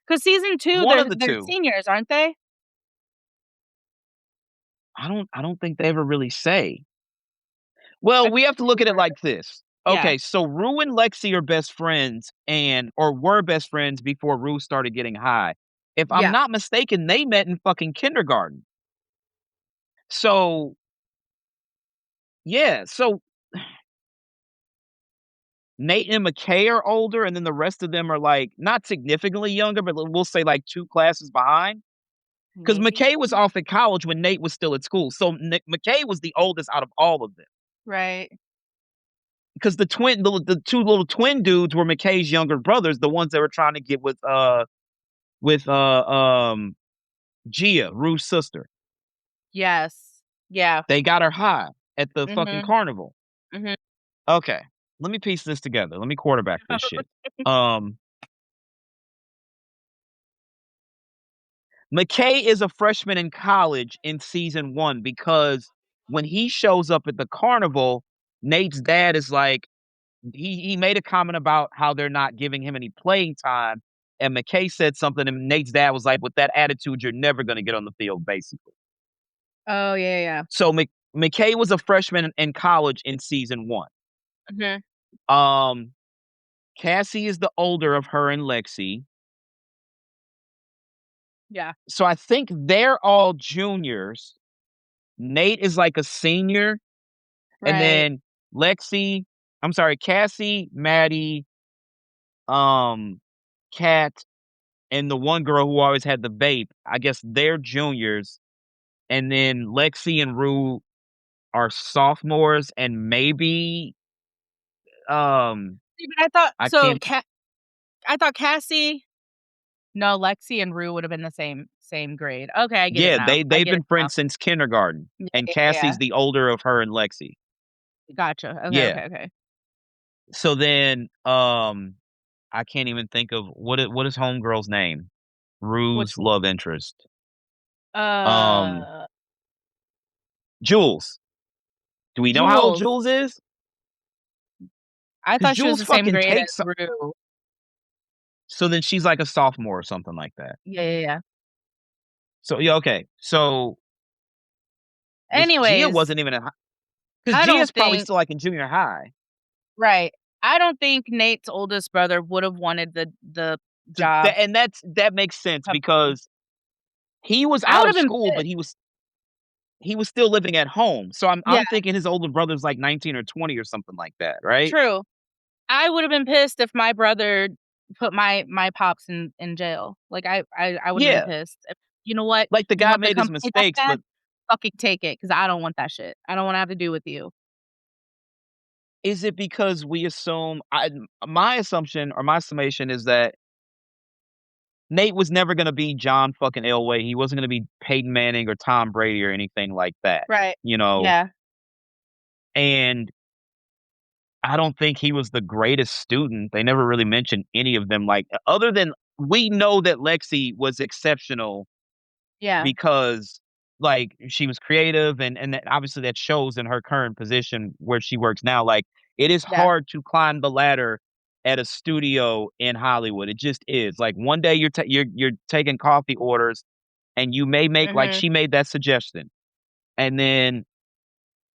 'Cause season 2, one of the they're 2. seniors, aren't they? I don't think they ever really say. Well, I we feel have like to they look at it were. like this. Yeah. Okay, so Rue and Lexi are best friends or were best friends before Rue started getting high. If I'm Yeah. not mistaken, they met in fucking kindergarten. So, yeah, so Nate and McKay are older, and then the rest of them are, like, not significantly younger, but we'll say, like, 2 classes behind. Because Maybe. McKay was off at college when Nate was still at school, so McKay was the oldest out of all of them. Right. Because the 2 little twin dudes were McKay's younger brothers, the ones that were trying to get with, Gia, Rue's sister. Yes. Yeah. They got her high at the fucking Mhm. carnival. Mhm. Okay, let me piece this together, let me quarterback this shit. Um McKay is a freshman in college in season 1 because when he shows up at the carnival, Nate's dad is like he made a comment about how they're not giving him any playing time, and McKay said something, and Nate's dad was like, "With that attitude, you're never gonna get on the field," basically. Oh, yeah, yeah. So McKay was a freshman in college in season 1. Mhm. Um, Cassie is the older of her and Lexi. Yeah. So I think they're all juniors. Nate is like a senior. And Right. then Lexi I'm sorry, Cassie, Maddie, um, Kat, and the one girl who always had the vape, I guess they're juniors, and then Lexi and Rue are sophomores, and maybe, um, See, but I thought I so can't I thought Cassie no, Lexi and Rue would have been the same grade. Okay, I get it Yeah, now. I they've get it been now. friends since kindergarten, Yeah, and yeah, yeah. Cassie's the older of her and Lexi. Gotcha. Okay, Yeah. okay, okay. So then, I can't even think of what is homegirl's name? Which Rue's one? love interest. Um, Uh, Jules. Do we know how old Jules. Jules is? I Because thought she was Jules the same fucking grade takes. as Rue. So then she's like a sophomore or something like that. Yeah, yeah, yeah. So yeah, okay. So was Gia Anyways, wasn't even in high because I Gia's don't probably think still like in junior high. right. I don't think Nate's oldest brother would have wanted the So job that makes sense company. because he was I out would of have been school, but pissed. he was still living at home. So Yeah, I'm thinking his older brother's like 19 or 20 or something like that, right? true. I would have been pissed if my brother put my pops in jail. Like, I would have been Yeah. pissed. If you know what? Like the You guy want the made his company that mistakes, bad? but Fucking take it, because I don't want that shit. I don't wanna have to do with you. is it because we assume my assumption or my summation is that Nate was never gonna be John fucking Elway. He wasn't gonna be Peyton Manning or Tom Brady or anything like that, Right. you know? Yeah. And I don't think he was the greatest student. They never really mentioned any of them, like, other than we know that Lexi was exceptional Yeah. because, like, she was creative and that obviously that shows in her current position where she works now, like, it is Yeah. hard to climb the ladder at a studio in Hollywood, it just is, like, one day you're taking coffee orders and you may make like, Mhm. she made that suggestion, and then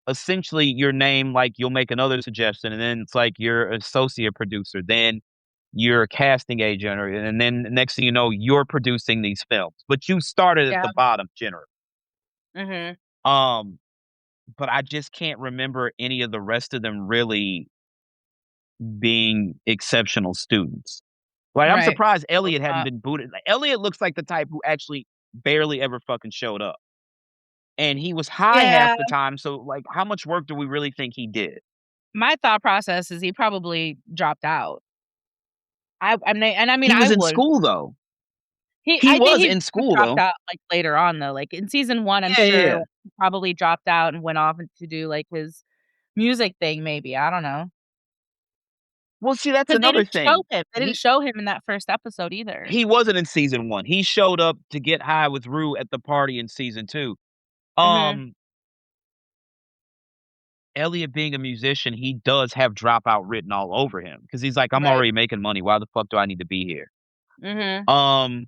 essentially your name, like, you'll make another suggestion, and then it's like you're associate producer, then you're a casting agent, or and then next thing you know, you're producing these films, but you started at Yeah. the bottom generally. Mhm. Um, but I just can't remember any of the rest of them really being exceptional students. Like, I'm Right. surprised Love Elliot hadn't that. been booted. Like, Elliot looks like the type who actually barely ever fucking showed up. And he was high half Yeah. the time, so, like, how much work do we really think he did? My thought process is he probably dropped out. I mean, He I was in would. school, though. He He I think was he in school, dropped though. out, like, later on, though, like, in season 1, I'm Yeah, yeah, sure yeah. he probably dropped out and went off to do, like, his music thing maybe, I don't know, Well, see, that's because they another didn't show thing. him. They didn't show him in that first episode either. He wasn't in season 1. He showed up to get high with Rue at the party in season 2. Mhm. Um, Elliot being a musician, he does have dropout written all over him because he's like, "I'm Right. already making money. Why the fuck do I need to be here?" Mhm. Um,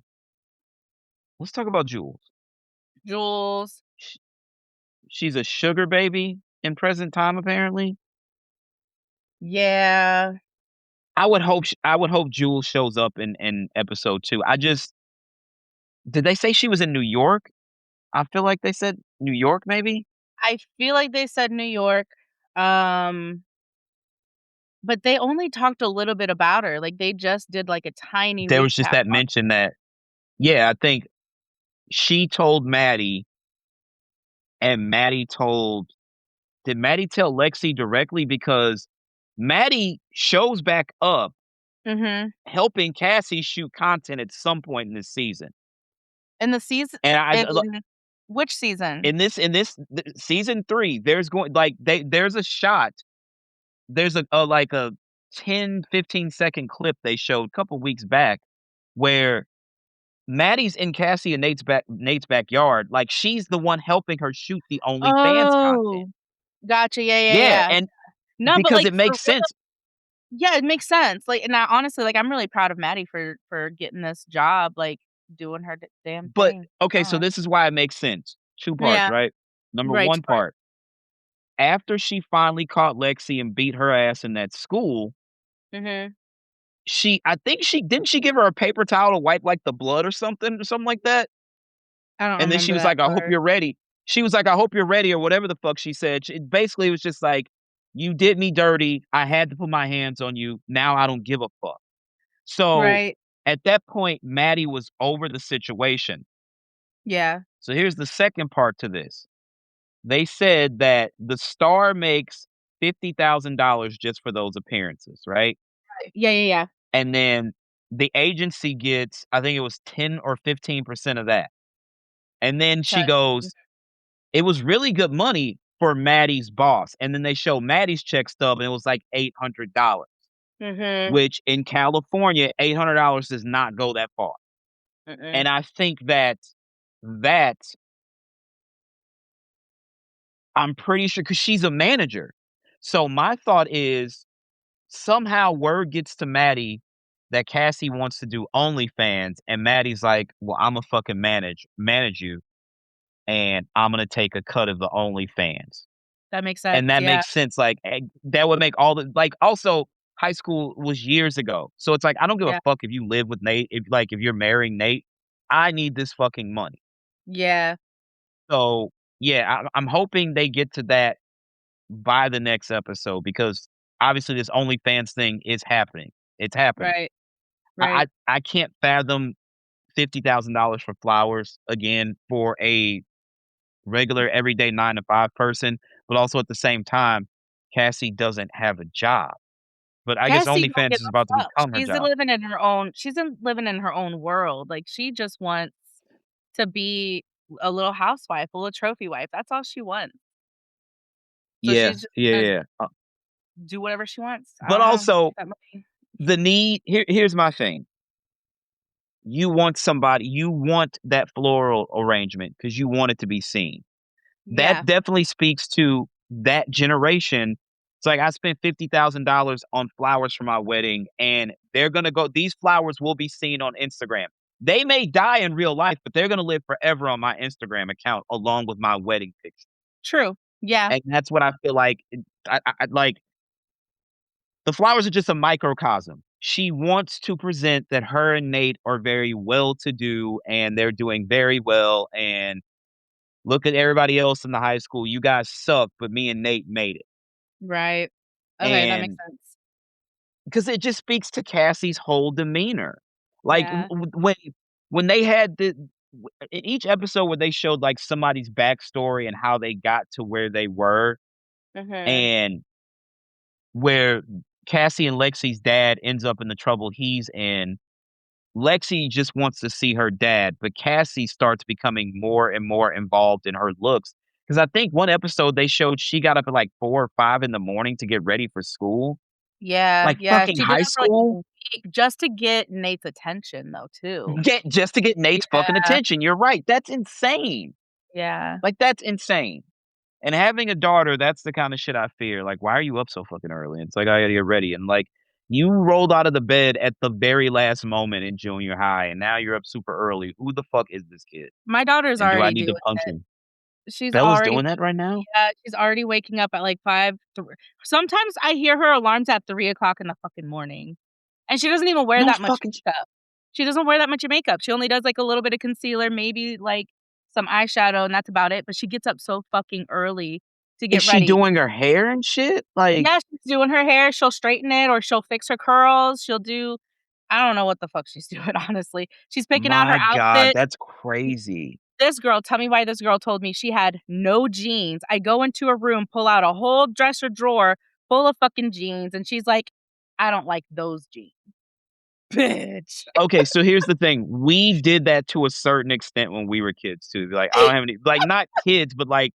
let's talk about Jules. Jules. Sh she's a sugar baby in present time, apparently. Yeah. I would hope Jules shows up in episode 2. I just did they say she was in New York? I feel like they said New York, maybe? I feel like they said New York, um, but they only talked a little bit about her, like, they just did, like, a tiny There was just recap that on mention that yeah, I think she told Maddie, and Maddie told did Maddie tell Lexi directly? Because Maddie shows back up mhm. helping Cassie shoot content at some point in this season. In the season And in which season? in this season 3, there's going like there's a shot, there's like a 10-15 second clip they showed a couple weeks back where Maddie's in Cassie and Nate's backyard, like, she's the one helping her shoot the OnlyFans content. Oh, gotcha, yeah, yeah, Yeah, yeah. and No, but, because like, it for makes real sense, yeah, it makes sense, like, and I honestly, like, I'm really proud of Maddie for getting this job, like, doing her d damn but thing. okay, so Uh, this is why it makes sense. 2 parts, yeah, right? Number right, 1 smart. part, after she finally caught Lexi and beat her ass in that school, Mhm. I think she didn't she give her a paper towel to wipe, like, the blood or something like that? I don't And then she remember was that like, "I hope part. you're ready." She was like, "I hope you're ready," or whatever the fuck she said. She basically was just like, "You did me dirty. I had to put my hands on you. Now I don't give a fuck." So, Right, at that point, Maddie was over the situation. yeah. So here's the second part to this. They said that the star makes $50,000 just for those appearances, right? Right. Yeah, yeah, yeah. And then the agency gets, I think it was 10 or 15% of that. And then she Touching. goes, "It was really good money for Maddie's boss." And then they show Maddie's check stub, and it was like $800, Mhm. which in California, $800 does not go that far. Mm-mm. And I think that I'm pretty sure because she's a manager. So my thought is somehow word gets to Maddie that Cassie wants to do OnlyFans, and Maddie's like, "Well, Imma fucking manage you, and I'm gonna take a cut of the OnlyFans." That makes And sense, that yeah, makes sense, like, that would make all the like, also, high school was years ago, so it's like, I don't give a yeah, fuck if you live with Nate, if you're marrying Nate, I need this fucking money. yeah, So, yeah, I'm hoping they get to that by the next episode because obviously this OnlyFans thing is happening. It's happening. right, I right. I I can't fathom $50,000 for flowers again for a regular everyday 9 to 5 person, but also at the same time, Cassie doesn't have a job. But I guess Cassie don't OnlyFans give is about to a fuck. become her job. She's in living in her own world, like, she just wants to be a little housewife, a little trophy wife, that's all she wants. So Yeah, she's just yeah, gonna yeah. do whatever she wants. I But don't know, also get that money. here's my thing. You want that floral arrangement because you want it to be seen. That Yeah, definitely speaks to that generation. It's like I spent $50,000 on flowers for my wedding, and they're gonna go these flowers will be seen on Instagram. They may die in real life, but they're gonna live forever on my Instagram account along with my wedding picture. true. Yeah, And that's what I feel like like, the flowers are just a microcosm. She wants to present that her and Nate are very well-to-do, and they're doing very well, and look at everybody else in the high school. You guys suck, but me and Nate made it. right. Okay, that makes And sense. because it just speaks to Cassie's whole demeanor. Like Yeah, when they had in each episode where they showed like somebody's backstory and how they got to where they were, mhm. and where Cassie and Lexi's dad ends up in the trouble he's in. Lexi just wants to see her dad, but Cassie starts becoming more and more involved in her looks. Because I think one episode they showed she got up at like 4 or 5 in the morning to get ready for school. Yeah, Like yeah, fucking she did high that for, like, a school? week just to get Nate's attention though, too. Just to get Nate's fucking Yeah, attention. You're right. That's insane. yeah. Like, that's insane. And having a daughter, that's the kind of shit I fear. Like, why are you up so fucking early? It's like, I gotta get ready. And like, you rolled out of the bed at the very last moment in junior high, and now you're up super early. Who the fuck is this kid? My daughter's And do I already need doing to punch it. him? She's Bella's already doing that right now? Yeah, she's already waking up at, like, 5, sometimes I hear her alarms at 3 o'clock in the fucking morning, and she doesn't even wear No that much fucking makeup. She doesn't wear that much makeup. She only does, like, a little bit of concealer, maybe, like, some eyeshadow, and that's about it, but she gets up so fucking early to Is get she ready. doing her hair and shit? Like, Yeah, she's doing her hair, she'll straighten it or she'll fix her curls, she'll do I don't know what the fuck she's doing, honestly. She's picking out her my god, outfit. that's crazy. This girl tell me why this girl told me she had no jeans. I go into a room, pull out a whole dresser drawer full of fucking jeans, and she's like, "I don't like those jeans." Bitch. Okay, so here's the thing. We did that to a certain extent when we were kids too. Like, I don't have any like, not kids, but like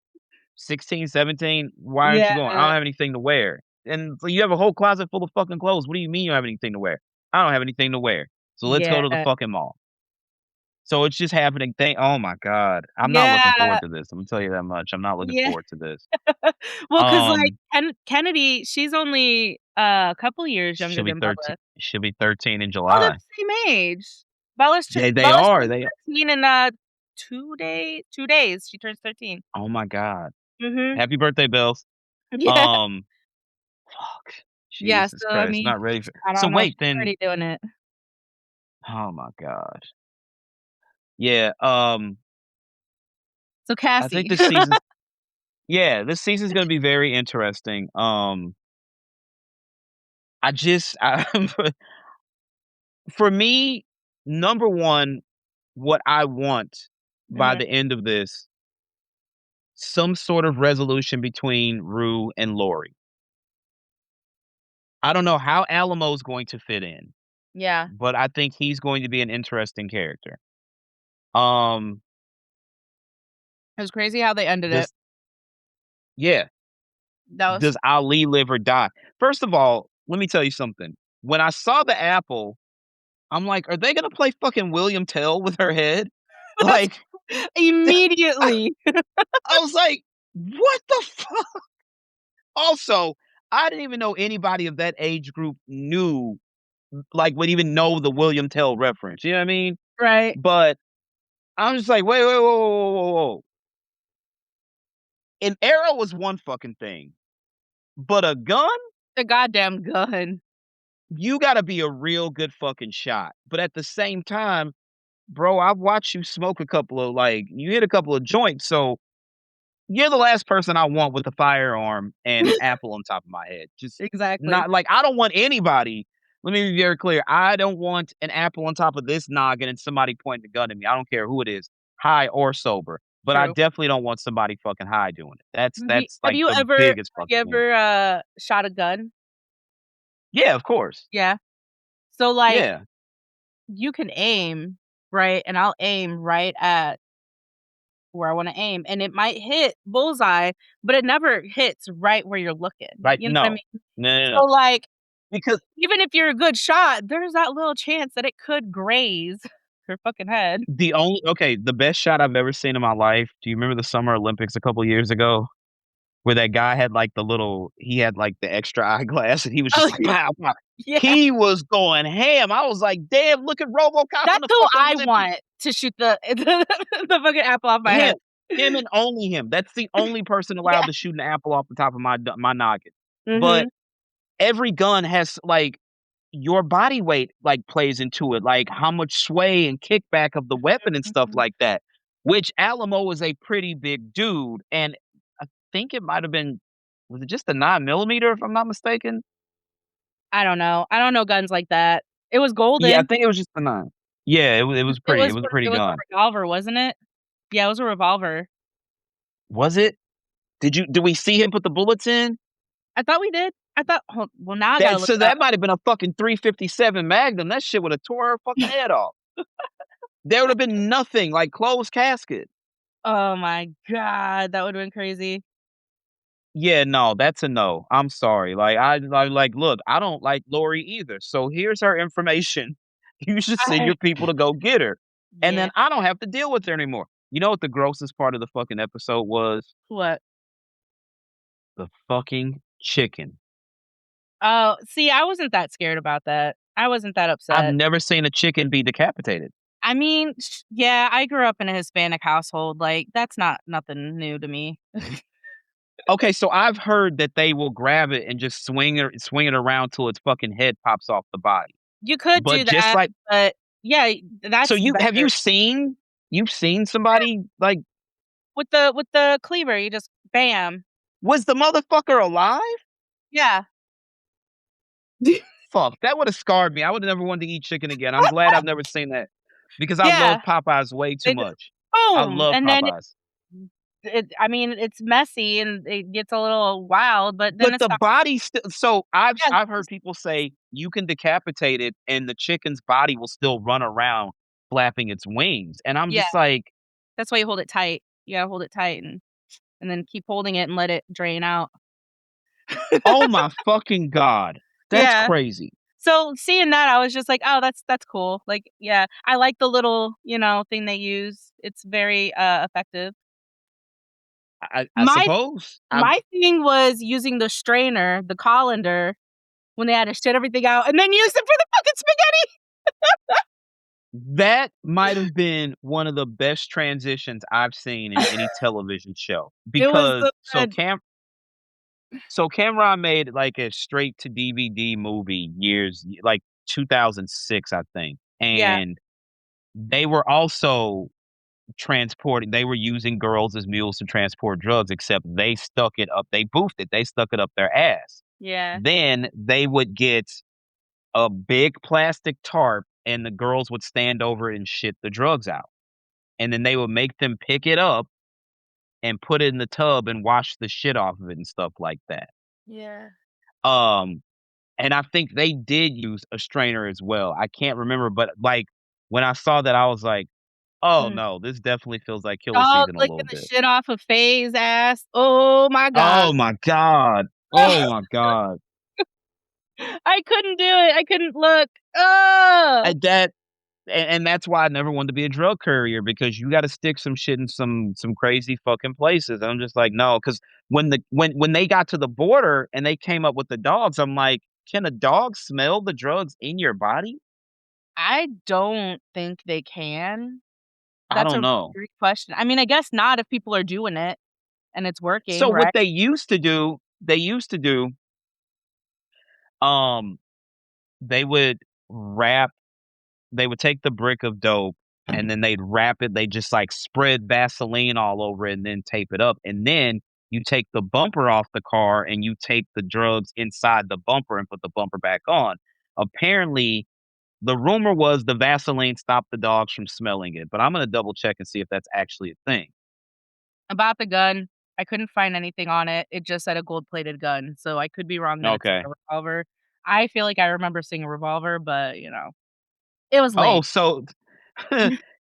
16, 17. Why aren't Yeah, you going? I don't have anything to wear. And so you have a whole closet full of fucking clothes. What do you mean you don't have anything to wear? I don't have anything to wear. So let's go to the yeah, fucking mall. So it's just happening thing. Oh my god. I'm not looking yeah, forward to this. I'm gonna tell you that much. I'm not looking yeah. forward to this. Well, cause like, Um, Kennedy, she's only, a couple years younger than Bella. she'll be 13 in Oh, they're July. the same age. They Bella's are. turning They 13 in, 2 days, she turns 13. oh my god. Mhm. Happy birthday, Bills. Yeah. Um, fuck. Yeah, Jesus so, I Christ. mean, Not ready for I so don't know, wait, she's then already doing it. oh my god. Yeah, So, I think Cassie. this season's gonna be very interesting. I just for me, number 1, what I want by Mhm. the end of this, some sort of resolution between Rue and Lori. I don't know how Alamo's going to fit in. Yeah. but I think he's going to be an interesting character. Um, It was crazy how they ended it. does yeah, That was does Ali live or die? First of all, let me tell you something. When I saw the apple, I'm like, "Are they gonna play fucking William Tell with her head?" that's Like, immediately. I was like, "What the fuck?" Also, I didn't even know anybody of that age group knew, like, would even know the William Tell reference, you know what I mean? Right. But I'm just like, "Wait, wait, whoa, whoa, whoa, whoa, whoa." An arrow was one fucking thing, but a gun? The goddamn gun. You gotta be a real good fucking shot. But at the same time, bro, I've watched you smoke a couple of, like, you hit a couple of joints, so you're the last person I want with a firearm and an apple on top of my head. Just Exactly. not like, I don't want anybody, let me be very clear, I don't want an apple on top of this noggin and somebody pointing a gun at me. I don't care who it is, high or sober, but I True. definitely don't want somebody fucking high doing it. That's Have like you the ever biggest fucking thing. shot a gun? Yeah, of course. Yeah. So, like, Yeah. you can aim, right? And I'll aim right at where I wanna aim, and it might hit bullseye, but it never hits right where you're looking, Like, you know what I no. mean? No, no, So, no. like, Because even if you're a good shot, there's that little chance that it could graze her fucking head. the best shot I've ever seen in my life, do you remember the Summer Olympics a couple years ago? Where that guy had, like, he had, like, the extra eyeglass, and he was just Oh, like, "Pow, pow." yeah. He was going ham. I was like, "Damn, look at RoboCop in That's the who fucking I Olympics." want to shoot the the fucking apple off my Him. head. Him and only him. That's the only person allowed Yeah. to shoot an apple off the top of my noggin. But Mhm. every gun has, like, your body weight, like, plays into it, like, how much sway and kickback of the weapon and stuff Mhm. like that, which Alamo is a pretty big dude, and I think it might have been, was it just a 9 millimeter, if I'm not mistaken? I don't know. I don't know guns like that. It was Yeah, I golden. think it was just a 9. Yeah, it was a pretty It was a gun. revolver, wasn't it? Yeah, it was a revolver. Was it? Did we see him put the bullets in? I thought we did. I thought well, now I gotta That look so it up. that might have been a fucking 357 Magnum, that shit would have tore her fucking head off. There would have been nothing, like, closed casket. Oh my god, that would've been crazy. Yeah, no, that's a no. I'm sorry. Like, look, I don't like Lori either. So here's her information. You should send I your people to go get her. And yeah. then I don't have to deal with her anymore. You know what the grossest part of the fucking episode was? What? The fucking chicken. Oh, see, I wasn't that scared about that. I wasn't that I've upset. never seen a chicken be decapitated. I mean, yeah, I grew up in a Hispanic household, like, that's not nothing new to me. Okay, so I've heard that they will grab it and just swing it around till its fucking head pops off the body. You could But do just that, like, but yeah, so that's you better. you've seen somebody, like, With the cleaver, you just bam. was the motherfucker alive? Yeah. Fuck, that would've scarred me. I would've never wanted to eat chicken again. I'm glad I've never seen that because I love Yeah, Popeyes way too they just much. I boom, love and then Popeyes. I mean, it's messy and it gets a little wild, but then But it the stops. body still, so Yeah, I've heard people say you can decapitate it and the chicken's body will still run around flapping its wings, and I'm yeah, just like, that's why you hold it tight. You gotta hold it tight and then keep holding it and let it drain out. "Oh my fucking god. That's Yeah. crazy." So, seeing that, I was just like, "Oh, that's cool." Like, yeah, I like the little, thing they use. It's very, effective. I My suppose. my thing was using the strainer, the colander, when they had to shit everything out and then use it for the fucking spaghetti. That might have been one of the best transitions I've seen in any television show It was because so good. so Cameron made, like, a straight to DVD movie like, 2006, I think, Yeah, and they were also they were using girls as mules to transport drugs, except they boofed it, they stuck it up their ass. yeah, Then they would get a big plastic tarp, and the girls would stand over it and shit the drugs out, and then they would make them pick it up and put it in the tub and wash the shit off of it and stuff like that. yeah. Um and I think they did use a strainer as well. I can't remember, but, like, when I saw that, I was like, "Oh, Mm. no, this definitely feels like killer Dog season a licking little the bit." shit off of Faye's ass. Oh my god. Oh my god. Oh my god. I couldn't do it. I couldn't look. Oh. And that and that's why I never wanted to be a drug courier because you gotta stick some shit in some crazy fucking places. I'm just like, "No," 'cause when they got to the border and they came up with the dogs, I'm like, "Can a dog smell the drugs in your body?" I don't think they can. I That's don't a know. great question. I mean, I guess not if people are doing it and it's So working, what right? they used to do, um, they would wrap they would take the brick of dope and then they'd wrap it, they just, like, spread Vaseline all over it and then tape it up, and then you take the bumper off the car and you tape the drugs inside the bumper and put the bumper back on. Apparently, the rumor was the Vaseline stopped the dogs from smelling it, but I'm gonna double check and see if that's actually a thing. About the gun, I couldn't find anything on it. It just said a gold-plated gun, so I could be wrong that it's like Okay. a revolver. I feel like I remember seeing a revolver, but, it was Oh, late. so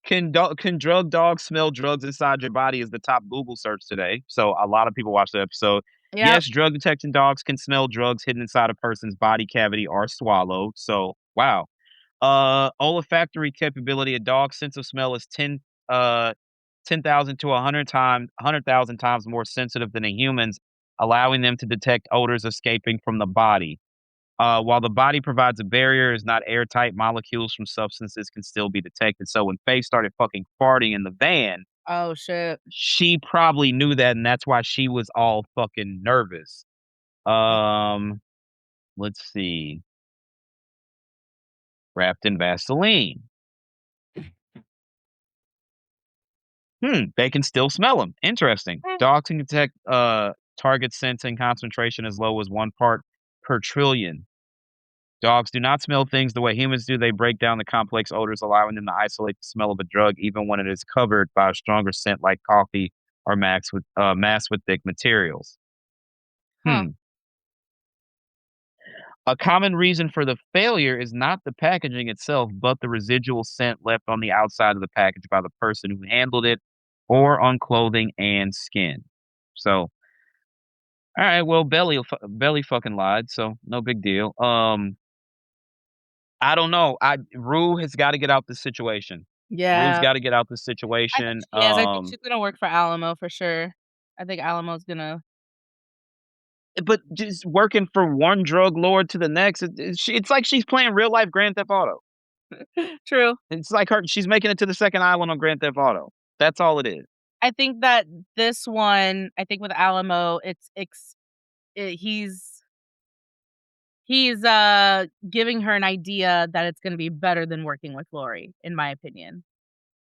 can drug dogs smell drugs inside your body is the top Google search today. So a lot of people watch the episode. Yep. Yes, drug detection dogs can smell drugs hidden inside a person's body cavity or swallowed. So wow. Olfactory capability, a dog's sense of smell is 10,000 to 100,000 times more sensitive than a human's, allowing them to detect odors escaping from the body. While the body provides a barrier, is not airtight, molecules from substances can still be detected. So when Faye started fucking farting in the van, Oh, shit. she probably knew that, and that's why she was all fucking nervous. Mm. Um, let's see. Wrapped in Vaseline. They can still smell them. Interesting. Mm. Dogs can detect target sensing concentration as low as 1 part per trillion. Dogs do not smell things the way humans do. They break down the complex odors, allowing them to isolate the smell of a drug, even when it is covered by a stronger scent like coffee or masked with thick materials. Huh. Hmm. A common reason for the failure is not the packaging itself, but the residual scent left on the outside of the package by the person who handled it or on clothing and skin. So, all right, well, Belly fucking lied, so no big deal. I don't know. I Rue has got to get out this situation. Rue's Yeah. got to get out this I think situation. she is. I think she's gonna work for Alamo for sure. I think Alamo's gonna But just working from one drug lord to the next, it's like she's playing real life Grand Theft Auto. True. It's like she's making it to the second island on Grand Theft Auto. That's all it is. I think that this one, I think with Alamo, he's giving her an idea that it's gonna be better than working with Lori, in my opinion.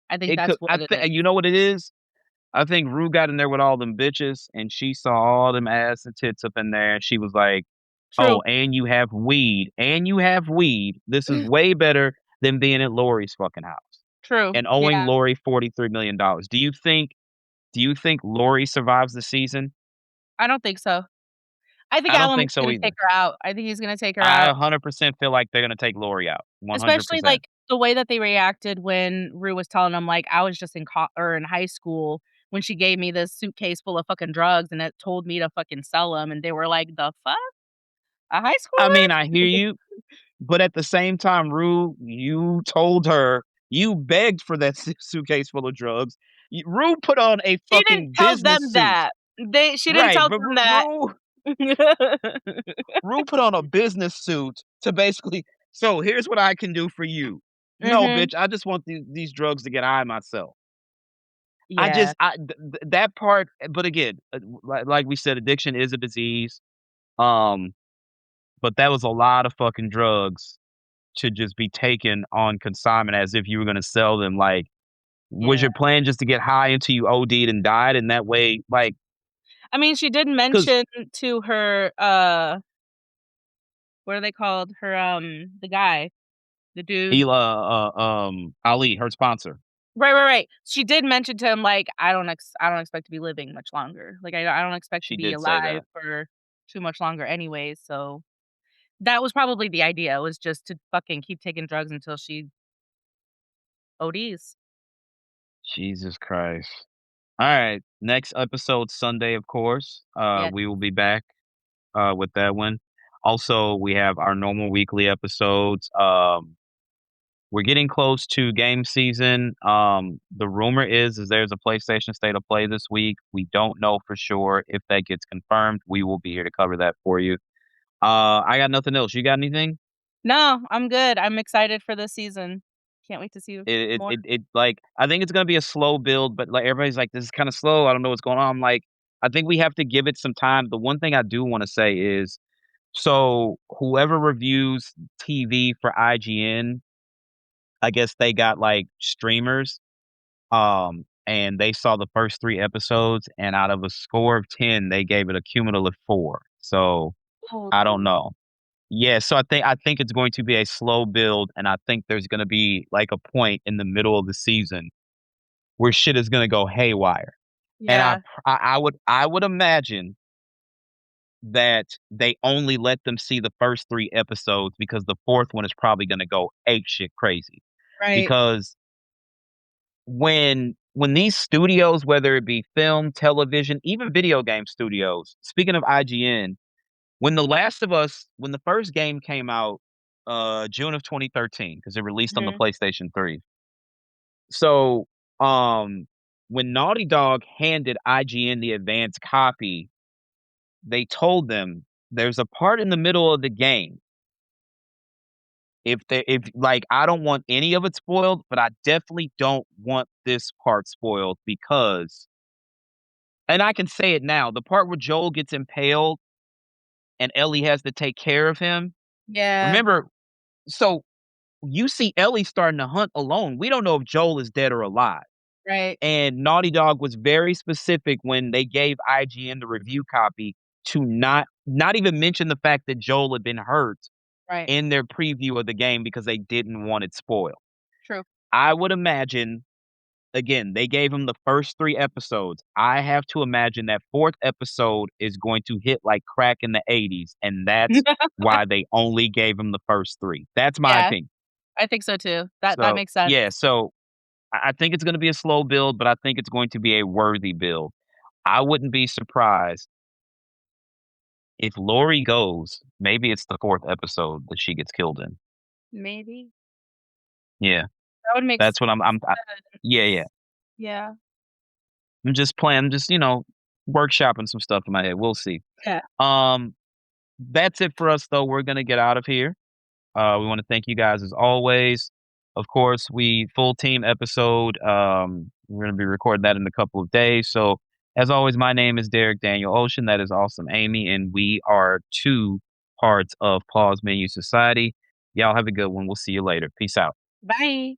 I think It could. that's what it is. You know what it is. I think Rue got in there with all them bitches, and she saw all them ass and tits up in there, and she was like, "Oh, True. and you have weed, and you have weed. This is way better than being at Lori's fucking house True. and owing Yeah. Lori $43 million." Do you think Lori survives the season? I don't think so. I think I don't Alamo's think so gonna take either. her out. I think he's gonna take her I out. 100% feel like they're gonna take Lori out. Especially, 100%. like, the way that they reacted when Rue was telling them, like, I was just in high school when she gave me this suitcase full of fucking drugs and it told me to fucking sell them, and they were like, "The fuck? A high I mean, I schooler?" hear you, but at the same time, Rue, you told her you begged for that suitcase full of drugs. Rue put on a She didn't fucking tell business them suit. that. She didn't Right, tell but them that. Rue put on a business suit to basically, "So, here's what I can do for you." "No, Mhm. bitch, I just want these drugs to get high myself." I Yeah. just I th th that part, but again, like we said, addiction is a disease, um, but that was a lot of fucking drugs to just be taken on consignment as if you were gonna sell them, like, was Yeah. your plan just to get high until you OD'd and died, and that way, like, I mean, she did because mention to her, what are they called? Her, the guy, the dude. Ali, her sponsor, Right, right, right. She did mention to him, like, I don't expect to be living much longer. Like, I don't expect to she be did say alive that. for too much longer anyways, so That was probably the idea, was just to fucking keep taking drugs until she ODs. Jesus Christ. Alright, next episode Sunday, of course. Yeah. We will be back, with that one. Also, we have our normal weekly episodes. We're getting close to game season. The rumor is there's a PlayStation State of Play this week. We don't know for sure. If that gets confirmed, we will be here to cover that for you. I got nothing else. You got anything? No, I'm good. I'm excited for this season. Can't wait to see more. Like, I think it's gonna be a slow build, but, like, everybody's like, "This is kinda slow, I don't know what's going on." I'm like, I think we have to give it some time. The one thing I do wanna say is, so whoever reviews TV for IGN, I guess they got, like, streamers, and they saw the first 3 episodes, and out of a score of 10, they gave it a cumulative 4. So, I don't Oh. know. Yeah, so I think it's going to be a slow build, and I think there's gonna be, like, a point in the middle of the season where shit is gonna go haywire. And Yeah, I would imagine that they only let them see the first 3 episodes because the 4th one is probably gonna go apeshit crazy. right. Because when these studios, whether it be film, television, even video game studios, speaking of IGN, when The Last of Us when the first game came out, June of 2013, because it released on the Mhm. PlayStation 3. So, when Naughty Dog handed IGN the advanced copy, they told them, "There's a part in the middle of the game. If like, I don't want any of it spoiled, but I definitely don't want this part spoiled because" and I can say it now, the part where Joel gets impaled and Ellie has to take care of him, Yeah, remember so you see Ellie starting to hunt alone. We don't know if Joel is dead or alive. right, And Naughty Dog was very specific when they gave IGN the review copy to not even mention the fact that Joel had been hurt right. in their preview of the game because they didn't want it spoiled. True. I would imagine, again, they gave him the first 3 episodes. I have to imagine that 4th episode is going to hit like crack in the '80s, and that's why they only gave him the first 3. That's my Yeah, opinion. I think so too. That So, makes sense. yeah, so I think it's gonna be a slow build, but I think it's going to be a worthy build. I wouldn't be surprised if Lori goes, maybe it's the 4th episode that she gets killed in. Maybe. Yeah, That would make that's what yeah, yeah. sense. Yeah. I'm just playing, I'm just, workshopping some stuff in my head. We'll see. Yeah. Um, that's it for us, though. We're gonna get out of here. We wanna thank you guys as always. Of course, we full team episode, we're gonna be recording that in a couple of days. So, as always, my name is Derek Daniel Ocean. That is Awesome Amy, and we are 2 parts of Pause Menu Society. Y'all have a good one. We'll see you later. Peace out. Bye.